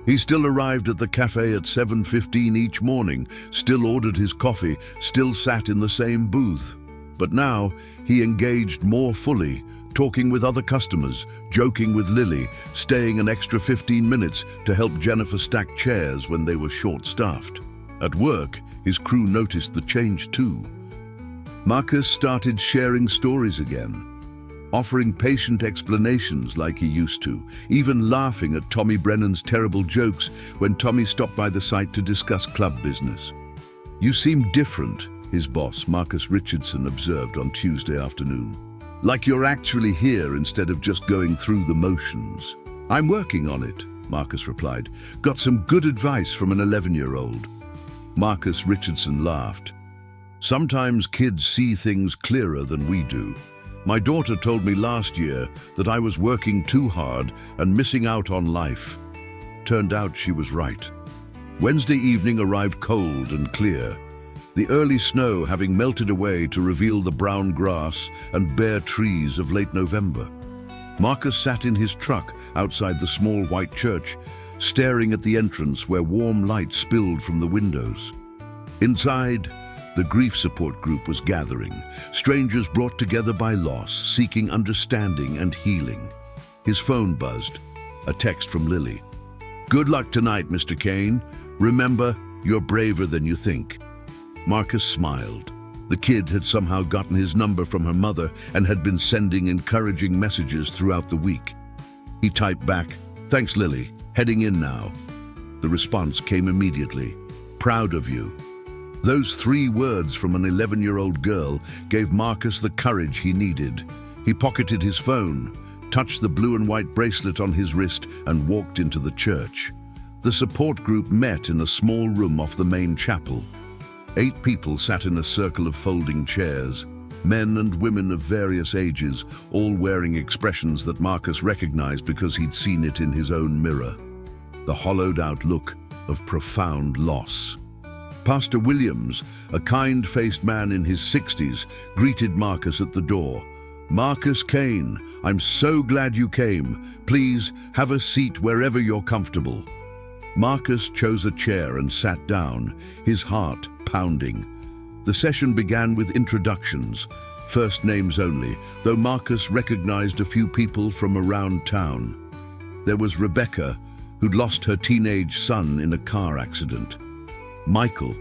He still arrived at the cafe at 7:15 each morning, still ordered his coffee, still sat in the same booth. But now he engaged more fully, talking with other customers, joking with Lily, staying an extra 15 minutes to help Jennifer stack chairs when they were short-staffed. At work, his crew noticed the change too. Marcus started sharing stories again, offering patient explanations like he used to, even laughing at Tommy Brennan's terrible jokes when Tommy stopped by the site to discuss club business. "You seem different," his boss, Marcus Richardson, observed on Tuesday afternoon. "Like you're actually here instead of just going through the motions." "I'm working on it," Marcus replied. "Got some good advice from an 11-year-old. Marcus Richardson laughed. "Sometimes kids see things clearer than we do. My daughter told me last year that I was working too hard and missing out on life. Turned out she was right." Wednesday evening arrived cold and clear, the early snow having melted away to reveal the brown grass and bare trees of late November. Marcus sat in his truck outside the small white church, staring at the entrance where warm light spilled from the windows. Inside, the grief support group was gathering, strangers brought together by loss, seeking understanding and healing. His phone buzzed, a text from Lily. "Good luck tonight, Mr. Kane. Remember, you're braver than you think." Marcus smiled. The kid had somehow gotten his number from her mother and had been sending encouraging messages throughout the week. He typed back, "Thanks, Lily. Heading in now." The response came immediately. "Proud of you." Those 3 words from an 11-year-old girl gave Marcus the courage he needed. He pocketed his phone, touched the blue and white bracelet on his wrist, and walked into the church. The support group met in a small room off the main chapel. 8 people sat in a circle of folding chairs, men and women of various ages, all wearing expressions that Marcus recognized because he'd seen it in his own mirror. The hollowed-out look of profound loss. Pastor Williams, a kind-faced man in his 60s, greeted Marcus at the door. "Marcus Kane, I'm so glad you came. Please have a seat wherever you're comfortable." Marcus chose a chair and sat down, his heart pounding. The session began with introductions, first names only, though Marcus recognized a few people from around town. There was Rebecca, who'd lost her teenage son in a car accident. Michael,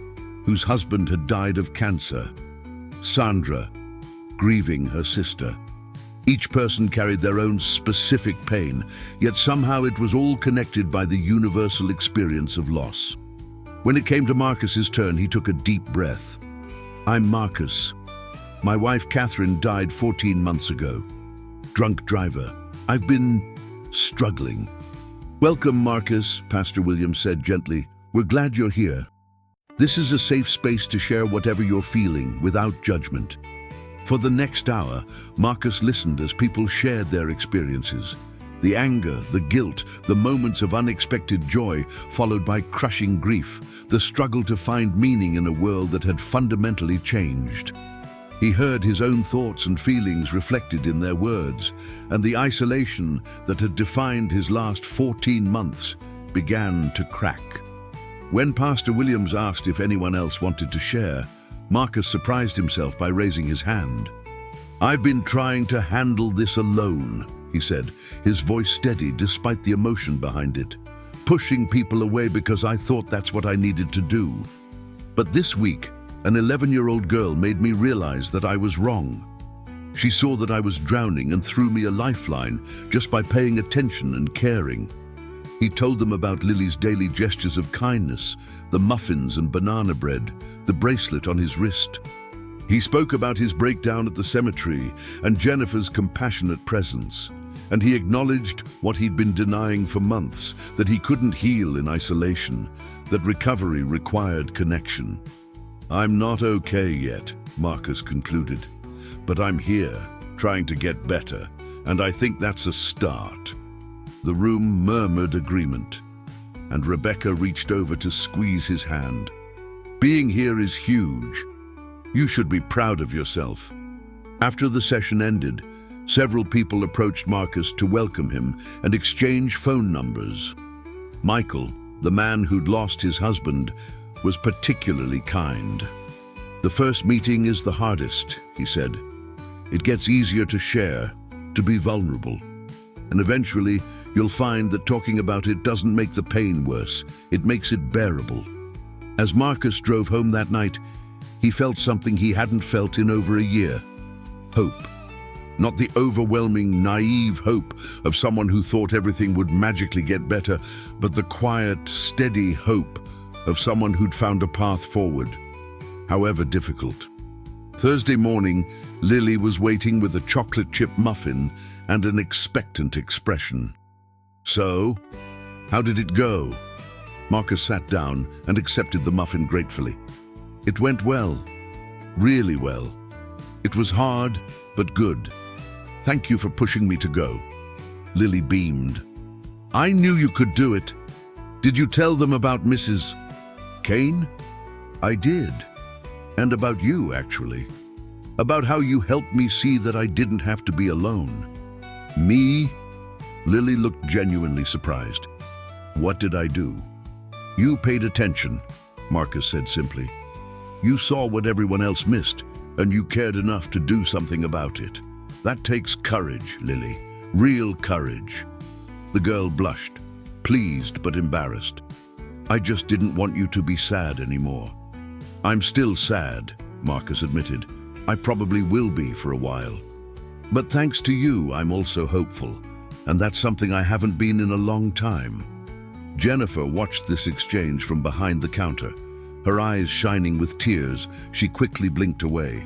whose husband had died of cancer. Sandra, grieving her sister. Each person carried their own specific pain, yet somehow it was all connected by the universal experience of loss. When it came to Marcus's turn, he took a deep breath. "I'm Marcus. My wife Catherine died 14 months ago. Drunk driver. I've been struggling." "Welcome, Marcus," Pastor Williams said gently. "We're glad you're here. This is a safe space to share whatever you're feeling without judgment." For the next hour, Marcus listened as people shared their experiences. The anger, the guilt, the moments of unexpected joy, followed by crushing grief, the struggle to find meaning in a world that had fundamentally changed. He heard his own thoughts and feelings reflected in their words, and the isolation that had defined his last 14 months began to crack. When Pastor Williams asked if anyone else wanted to share, Marcus surprised himself by raising his hand. "I've been trying to handle this alone," he said, his voice steady despite the emotion behind it. "Pushing people away because I thought that's what I needed to do. But this week, an 11-year-old girl made me realize that I was wrong. She saw that I was drowning and threw me a lifeline just by paying attention and caring." He told them about Lily's daily gestures of kindness, the muffins and banana bread, the bracelet on his wrist. He spoke about his breakdown at the cemetery and Jennifer's compassionate presence, and he acknowledged what he'd been denying for months, that he couldn't heal in isolation, that recovery required connection. "I'm not okay yet," Marcus concluded, "but I'm here, trying to get better, and I think that's a start." The room murmured agreement, and Rebecca reached over to squeeze his hand. "Being here is huge. You should be proud of yourself." After the session ended, several people approached Marcus to welcome him and exchange phone numbers. Michael, the man who'd lost his husband, was particularly kind. "The first meeting is the hardest," he said. "It gets easier to share, to be vulnerable. And eventually, you'll find that talking about it doesn't make the pain worse, it makes it bearable." As Marcus drove home that night, he felt something he hadn't felt in over a year. Hope. Not the overwhelming, naive hope of someone who thought everything would magically get better, but the quiet, steady hope of someone who'd found a path forward, however difficult. Thursday morning, Lily was waiting with a chocolate chip muffin and an expectant expression. "So, how did it go?" Marcus sat down and accepted the muffin gratefully. "It went well. Really well. It was hard, but good. Thank you for pushing me to go." Lily beamed. "I knew you could do it. Did you tell them about Mrs. Kane?" "I did. And about you, actually. About how you helped me see that I didn't have to be alone." "Me?" Lily looked genuinely surprised. "What did I do?" "You paid attention," Marcus said simply. "You saw what everyone else missed, and you cared enough to do something about it. That takes courage, Lily. Real courage." The girl blushed, pleased but embarrassed. "I just didn't want you to be sad anymore." "I'm still sad," Marcus admitted. "I probably will be for a while. But thanks to you, I'm also hopeful, and that's something I haven't been in a long time." Jennifer watched this exchange from behind the counter. Her eyes shining with tears, she quickly blinked away.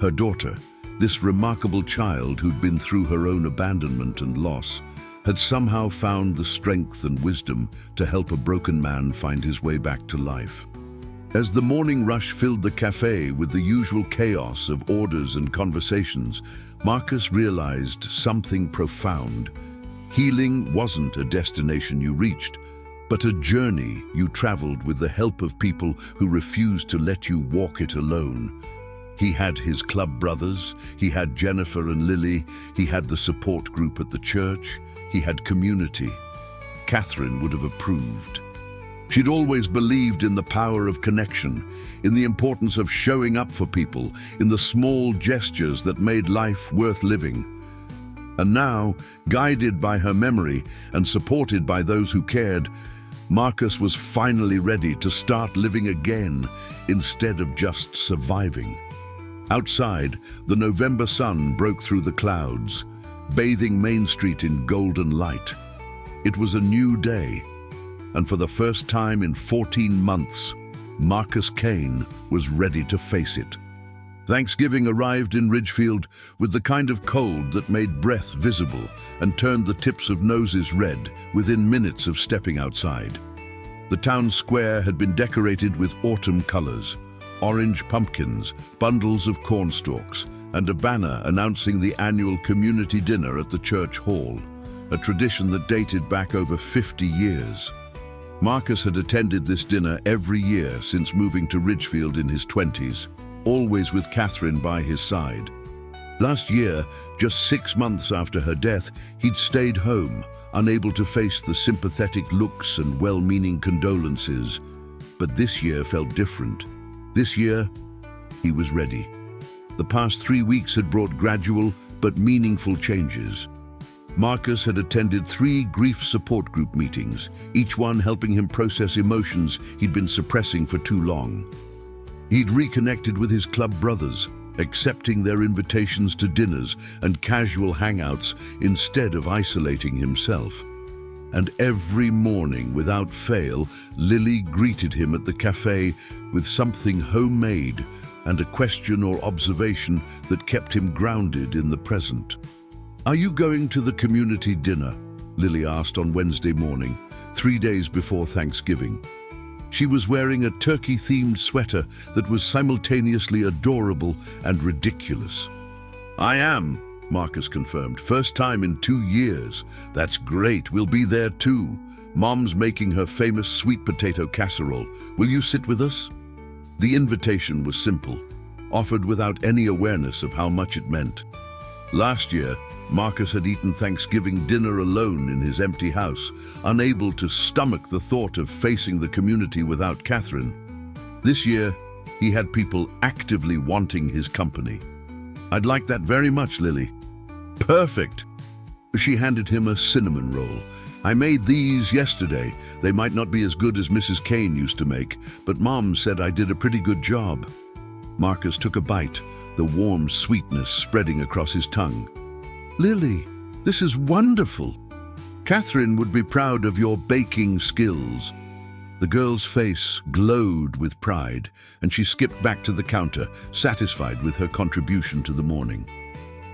Her daughter, this remarkable child who'd been through her own abandonment and loss, had somehow found the strength and wisdom to help a broken man find his way back to life. As the morning rush filled the cafe with the usual chaos of orders and conversations, Marcus realized something profound. Healing wasn't a destination you reached, but a journey you traveled with the help of people who refused to let you walk it alone. He had his club brothers, he had Jennifer and Lily, he had the support group at the church, he had community. Catherine would have approved. She'd always believed in the power of connection, in the importance of showing up for people, in the small gestures that made life worth living. And now, guided by her memory and supported by those who cared, Marcus was finally ready to start living again instead of just surviving. Outside, the November sun broke through the clouds, bathing Main Street in golden light. It was a new day, and for the first time in 14 months, Marcus Kane was ready to face it. Thanksgiving arrived in Ridgefield with the kind of cold that made breath visible and turned the tips of noses red within minutes of stepping outside. The town square had been decorated with autumn colors, orange pumpkins, bundles of cornstalks, and a banner announcing the annual community dinner at the church hall, a tradition that dated back over 50 years. Marcus had attended this dinner every year since moving to Ridgefield in his 20s, always with Catherine by his side. Last year, just 6 months after her death, he'd stayed home, unable to face the sympathetic looks and well-meaning condolences. But this year felt different. This year, he was ready. The past 3 weeks had brought gradual but meaningful changes. Marcus had attended 3 grief support group meetings, each one helping him process emotions he'd been suppressing for too long. He'd reconnected with his club brothers, accepting their invitations to dinners and casual hangouts instead of isolating himself. And every morning, without fail, Lily greeted him at the cafe with something homemade and a question or observation that kept him grounded in the present. "Are you going to the community dinner?" Lily asked on Wednesday morning, 3 days before Thanksgiving. She was wearing a turkey-themed sweater that was simultaneously adorable and ridiculous. "I am," Marcus confirmed. "First time in 2 years. That's great, we'll be there too. Mom's making her famous sweet potato casserole. Will you sit with us?" The invitation was simple. offered without any awareness of how much it meant. Last year, Marcus had eaten Thanksgiving dinner alone in his empty house, unable to stomach the thought of facing the community without Catherine. This year, he had people actively wanting his company. "I'd like that very much, Lily." "Perfect." She handed him a cinnamon roll. "I made these yesterday. They might not be as good as Mrs. Kane used to make, but Mom said I did a pretty good job." Marcus took a bite, the warm sweetness spreading across his tongue. "Lily, this is wonderful. Catherine would be proud of your baking skills." The girl's face glowed with pride, and she skipped back to the counter, satisfied with her contribution to the morning.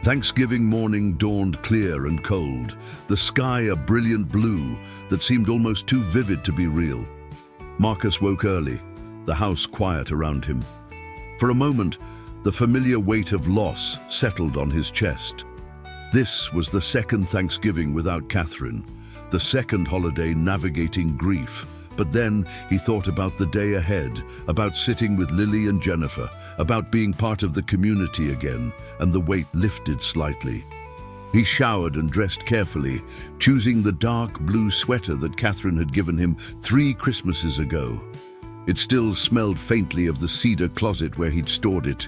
Thanksgiving morning dawned clear and cold, the sky a brilliant blue that seemed almost too vivid to be real. Marcus woke early, the house quiet around him. For a moment, the familiar weight of loss settled on his chest. This was the second Thanksgiving without Catherine, the second holiday navigating grief. But then he thought about the day ahead, about sitting with Lily and Jennifer, about being part of the community again, and the weight lifted slightly. He showered and dressed carefully, choosing the dark blue sweater that Catherine had given him 3 Christmases ago. It still smelled faintly of the cedar closet where he'd stored it.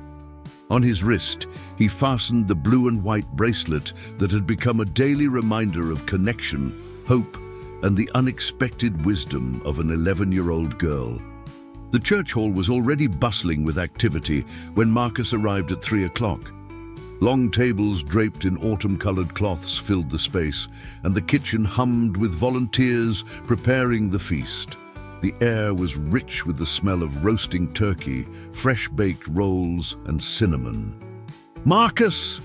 On his wrist, he fastened the blue and white bracelet that had become a daily reminder of connection, hope, and the unexpected wisdom of an 11-year-old girl. The church hall was already bustling with activity when Marcus arrived at 3 o'clock. Long tables draped in autumn-colored cloths filled the space, and the kitchen hummed with volunteers preparing the feast. The air was rich with the smell of roasting turkey, fresh-baked rolls, and cinnamon. "Marcus!"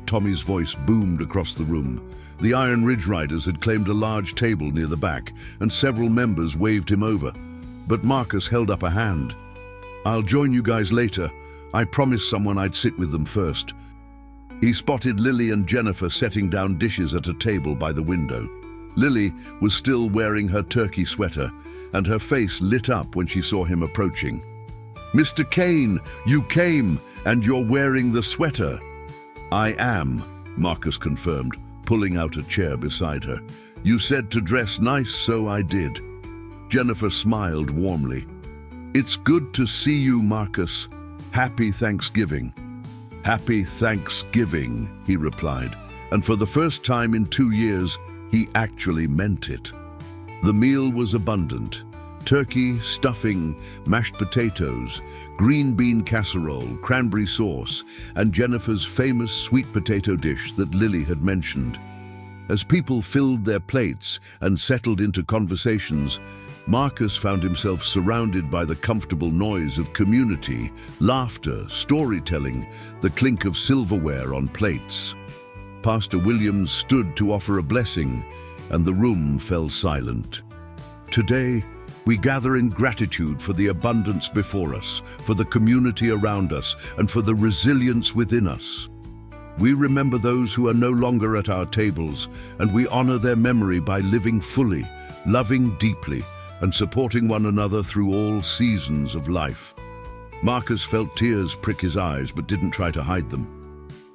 Tommy's voice boomed across the room. The Iron Ridge Riders had claimed a large table near the back, and several members waved him over. But Marcus held up a hand. "I'll join you guys later. I promised someone I'd sit with them first." He spotted Lily and Jennifer setting down dishes at a table by the window. Lily was still wearing her turkey sweater, and her face lit up when she saw him approaching. "Mr. Kane, you came, and you're wearing the sweater." "I am," Marcus confirmed, pulling out a chair beside her. "You said to dress nice, so I did." Jennifer smiled warmly. "It's good to see you, Marcus. Happy Thanksgiving." "Happy Thanksgiving," he replied, and for the first time in 2 years, he actually meant it. The meal was abundant. Turkey, stuffing, mashed potatoes, green bean casserole, cranberry sauce, and Jennifer's famous sweet potato dish that Lily had mentioned. As people filled their plates and settled into conversations, Marcus found himself surrounded by the comfortable noise of community, laughter, storytelling, the clink of silverware on plates. Pastor Williams stood to offer a blessing, and the room fell silent. Today, we gather in gratitude for the abundance before us, for the community around us, and for the resilience within us. We remember those who are no longer at our tables, and we honor their memory by living fully, loving deeply, and supporting one another through all seasons of life. Marcus felt tears prick his eyes, but didn't try to hide them.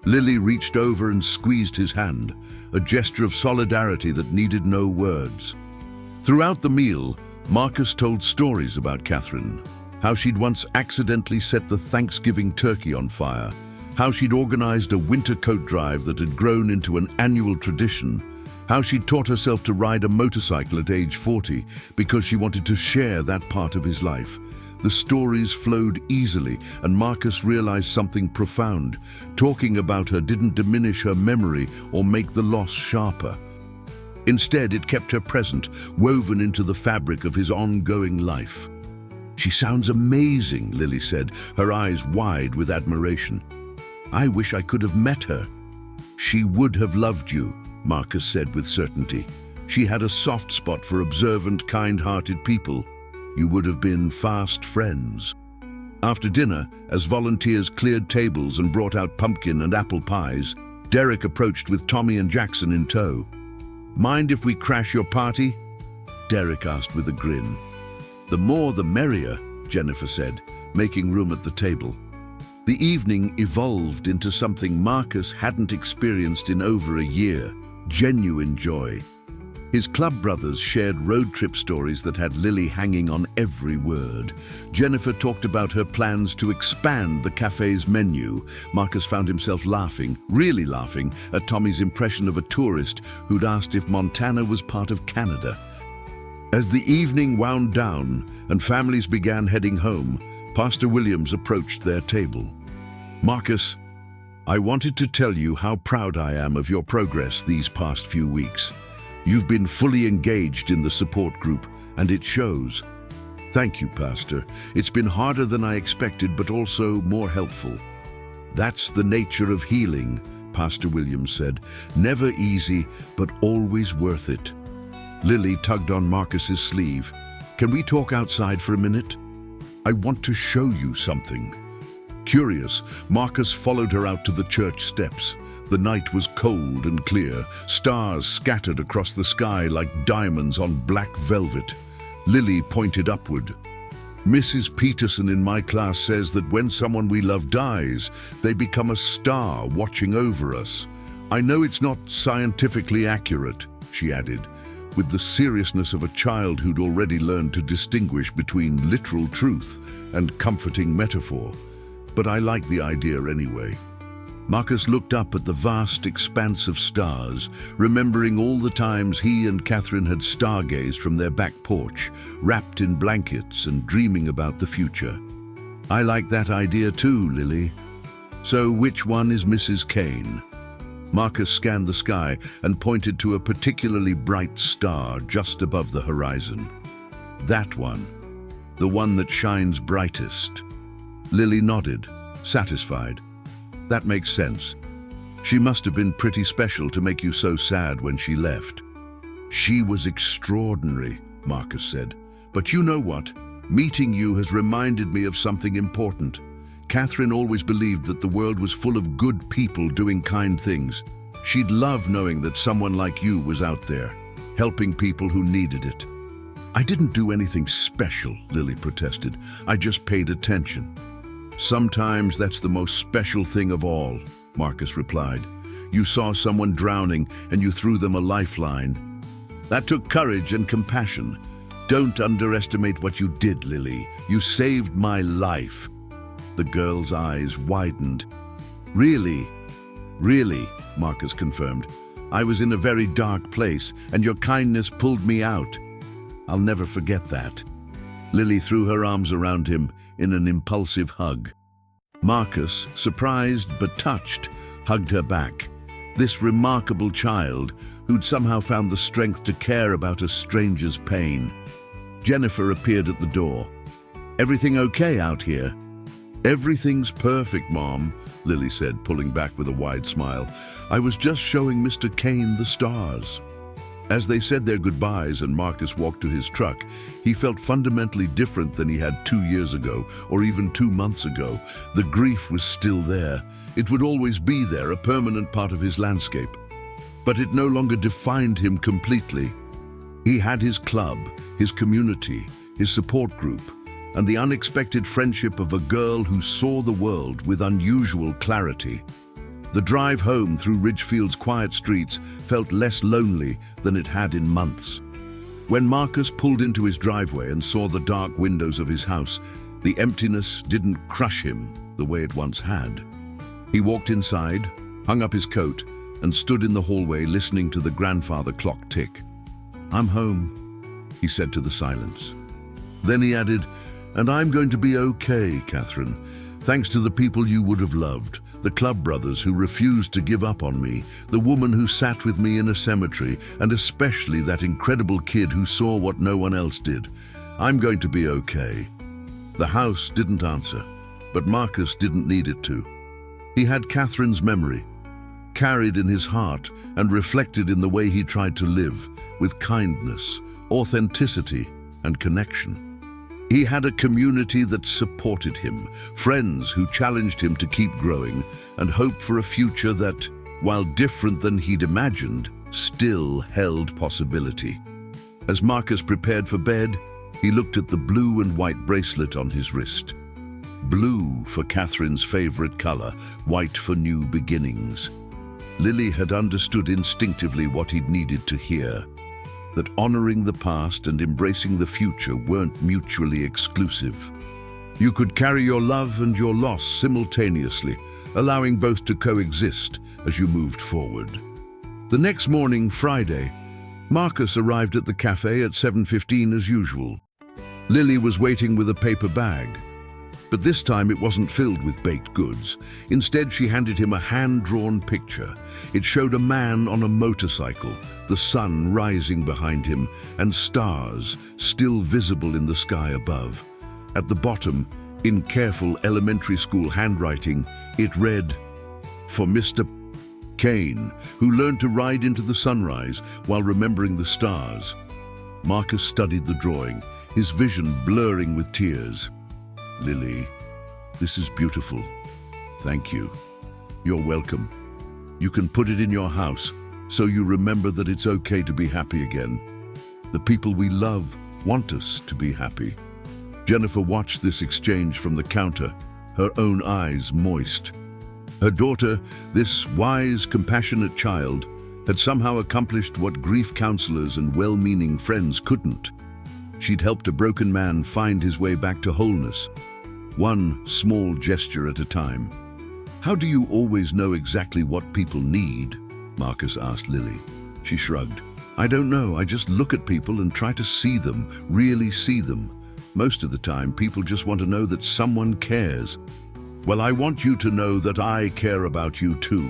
Lily reached over and squeezed his hand, a gesture of solidarity that needed no words. Throughout the meal, Marcus told stories about Catherine, how she'd once accidentally set the Thanksgiving turkey on fire, how she'd organized a winter coat drive that had grown into an annual tradition, how she'd taught herself to ride a motorcycle at age 40 because she wanted to share that part of his life. The stories flowed easily, and Marcus realized something profound. Talking about her didn't diminish her memory or make the loss sharper. Instead, it kept her present, woven into the fabric of his ongoing life. "She sounds amazing," Lily said, her eyes wide with admiration. "I wish I could have met her." "She would have loved you," Marcus said with certainty. "She had a soft spot for observant, kind-hearted people. You would have been fast friends." After dinner, as volunteers cleared tables and brought out pumpkin and apple pies, Derek approached with Tommy and Jackson in tow. "Mind if we crash your party?" Derek asked with a grin. "The more the merrier," Jennifer said, making room at the table. The evening evolved into something Marcus hadn't experienced in over a year: genuine joy. His club brothers shared road trip stories that had Lily hanging on every word. Jennifer talked about her plans to expand the cafe's menu. Marcus found himself laughing, really laughing, at Tommy's impression of a tourist who'd asked if Montana was part of Canada. As the evening wound down and families began heading home, Pastor Williams approached their table. "Marcus, I wanted to tell you how proud I am of your progress these past few weeks. You've been fully engaged in the support group, and it shows." "Thank you, Pastor. It's been harder than I expected, but also more helpful." "That's the nature of healing," Pastor Williams said. "Never easy, but always worth it." Lily tugged on Marcus's sleeve. "Can we talk outside for a minute? I want to show you something." Curious, Marcus followed her out to the church steps. The night was cold and clear, stars scattered across the sky like diamonds on black velvet. Lily pointed upward. "Mrs. Peterson in my class says that when someone we love dies, they become a star watching over us. I know it's not scientifically accurate," she added, with the seriousness of a child who'd already learned to distinguish between literal truth and comforting metaphor. "But I like the idea anyway." Marcus looked up at the vast expanse of stars, remembering all the times he and Catherine had stargazed from their back porch, wrapped in blankets and dreaming about the future. "I like that idea too, Lily. So which one is Mrs. Kane?" Marcus scanned the sky and pointed to a particularly bright star just above the horizon. "That one. The one that shines brightest." Lily nodded, satisfied. "That makes sense. She must have been pretty special to make you so sad when she left." "She was extraordinary," Marcus said. "But you know what? Meeting you has reminded me of something important. Catherine always believed that the world was full of good people doing kind things. She'd love knowing that someone like you was out there, helping people who needed it." "I didn't do anything special," Lily protested. "I just paid attention." "Sometimes that's the most special thing of all," Marcus replied. "You saw someone drowning and you threw them a lifeline. That took courage and compassion. Don't underestimate what you did, Lily. You saved my life." The girl's eyes widened. "Really? Really?" Marcus confirmed. "I was in a very dark place and your kindness pulled me out. I'll never forget that." Lily threw her arms around him in an impulsive hug. Marcus, surprised but touched, hugged her back. This remarkable child who'd somehow found the strength to care about a stranger's pain. Jennifer appeared at the door. "Everything okay out here?" "Everything's perfect, Mom," Lily said, pulling back with a wide smile. "I was just showing Mr. Kane the stars." As they said their goodbyes and Marcus walked to his truck, he felt fundamentally different than he had 2 years ago, or even 2 months ago. The grief was still there. It would always be there, a permanent part of his landscape. But it no longer defined him completely. He had his club, his community, his support group, and the unexpected friendship of a girl who saw the world with unusual clarity. The drive home through Ridgefield's quiet streets felt less lonely than it had in months. When Marcus pulled into his driveway and saw the dark windows of his house, the emptiness didn't crush him the way it once had. He walked inside, hung up his coat, and stood in the hallway listening to the grandfather clock tick. "I'm home," he said to the silence. Then he added, "And I'm going to be okay, Catherine, thanks to the people you would have loved. The club brothers who refused to give up on me, the woman who sat with me in a cemetery, and especially that incredible kid who saw what no one else did. I'm going to be okay." The house didn't answer, but Marcus didn't need it to. He had Catherine's memory, carried in his heart and reflected in the way he tried to live, with kindness, authenticity, and connection. He had a community that supported him, friends who challenged him to keep growing, and hope for a future that, while different than he'd imagined, still held possibility. As Marcus prepared for bed, he looked at the blue and white bracelet on his wrist. blue for Catherine's favorite color, white for new beginnings. Lily had understood instinctively what he'd needed to hear, that honoring the past and embracing the future weren't mutually exclusive. You could carry your love and your loss simultaneously, allowing both to coexist as you moved forward. The next morning, Friday, Marcus arrived at the cafe at 7:15 as usual. Lily was waiting with a paper bag, but this time it wasn't filled with baked goods. Instead, she handed him a hand-drawn picture. It showed a man on a motorcycle, the sun rising behind him, and stars still visible in the sky above. At the bottom, in careful elementary school handwriting, it read, "For Mr. Kane, who learned to ride into the sunrise while remembering the stars." Marcus studied the drawing, his vision blurring with tears. "Lily, this is beautiful. Thank you. You're welcome. You can put it in your house so you remember that it's okay to be happy again. The people we love want us to be happy." Jennifer watched this exchange from the counter, her own eyes moist. Her daughter, this wise, compassionate child, had somehow accomplished what grief counselors and well-meaning friends couldn't. She'd helped a broken man find his way back to wholeness, one small gesture at a time. "How do you always know exactly what people need?" Marcus asked Lily. She shrugged. "I don't know, I just look at people and try to see them, really see them. Most of the time, people just want to know that someone cares." "Well, I want you to know that I care about you too,"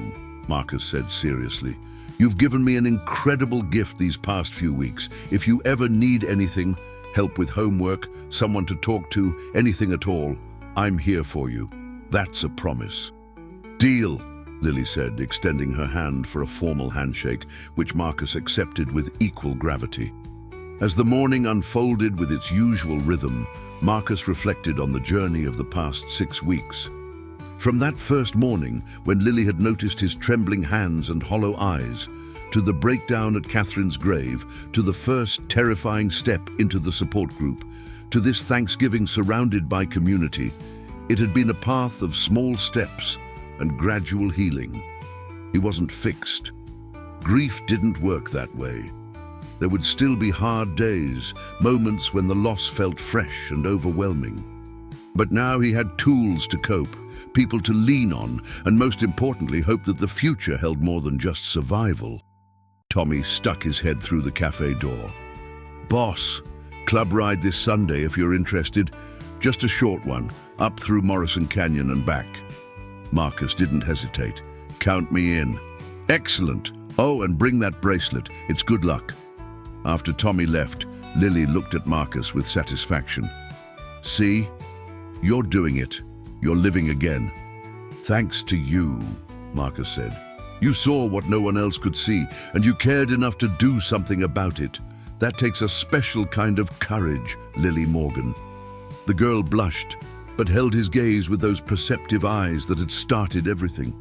Marcus said seriously. "You've given me an incredible gift these past few weeks. If you ever need anything, help with homework, someone to talk to, anything at all, I'm here for you. That's a promise." "Deal," Lily said, extending her hand for a formal handshake, which Marcus accepted with equal gravity. As the morning unfolded with its usual rhythm, Marcus reflected on the journey of the past 6 weeks. From that first morning, when Lily had noticed his trembling hands and hollow eyes, to the breakdown at Catherine's grave, to the first terrifying step into the support group, to this Thanksgiving surrounded by community, it had been a path of small steps and gradual healing. He wasn't fixed. Grief didn't work that way. There would still be hard days, moments when the loss felt fresh and overwhelming. But now he had tools to cope, people to lean on, and most importantly, hope that the future held more than just survival. Tommy stuck his head through the cafe door. "Boss, club ride this Sunday if you're interested. Just a short one, up through Morrison Canyon and back." Marcus didn't hesitate. "Count me in." "Excellent. Oh, and bring that bracelet. It's good luck." After Tommy left, Lily looked at Marcus with satisfaction. "See? You're doing it. You're living again." "Thanks to you," Marcus said. "You saw what no one else could see, and you cared enough to do something about it. That takes a special kind of courage, Lily Morgan." The girl blushed, but held his gaze with those perceptive eyes that had started everything.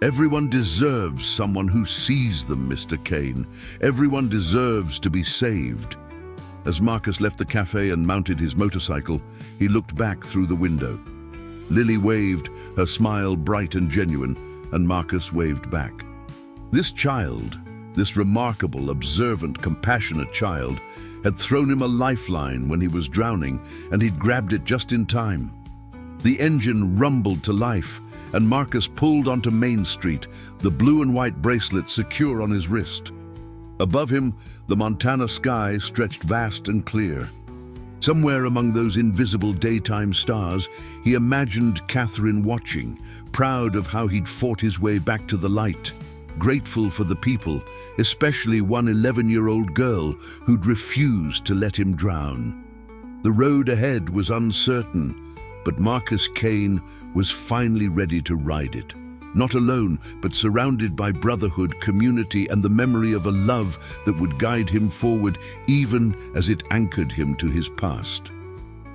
"Everyone deserves someone who sees them, Mr. Kane. Everyone deserves to be saved." As Marcus left the cafe and mounted his motorcycle, he looked back through the window. Lily waved, her smile bright and genuine, and Marcus waved back. This child, this remarkable, observant, compassionate child, had thrown him a lifeline when he was drowning, and he'd grabbed it just in time. The engine rumbled to life, and Marcus pulled onto Main Street, the blue and white bracelet secure on his wrist. Above him, the Montana sky stretched vast and clear. Somewhere among those invisible daytime stars, he imagined Catherine watching, proud of how he'd fought his way back to the light, grateful for the people, especially one 11-year-old girl who'd refused to let him drown. The road ahead was uncertain, but Marcus Kane was finally ready to ride it. Not alone, but surrounded by brotherhood, community, and the memory of a love that would guide him forward even as it anchored him to his past.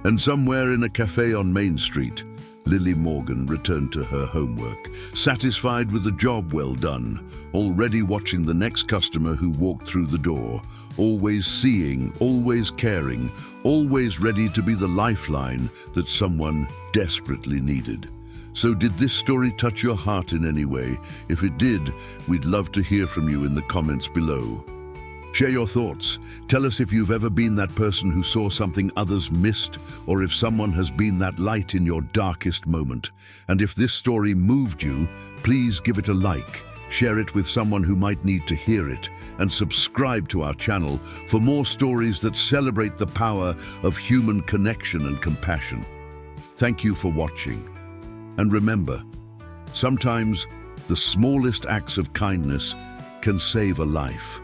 And somewhere in a cafe on Main Street, Lily Morgan returned to her homework, satisfied with the job well done, already watching the next customer who walked through the door, always seeing, always caring, always ready to be the lifeline that someone desperately needed. So did this story touch your heart in any way? If it did, we'd love to hear from you in the comments below. Share your thoughts. Tell us if you've ever been that person who saw something others missed, or if someone has been that light in your darkest moment. And if this story moved you, please give it a like, share it with someone who might need to hear it, and subscribe to our channel for more stories that celebrate the power of human connection and compassion. Thank you for watching. And remember, sometimes the smallest acts of kindness can save a life.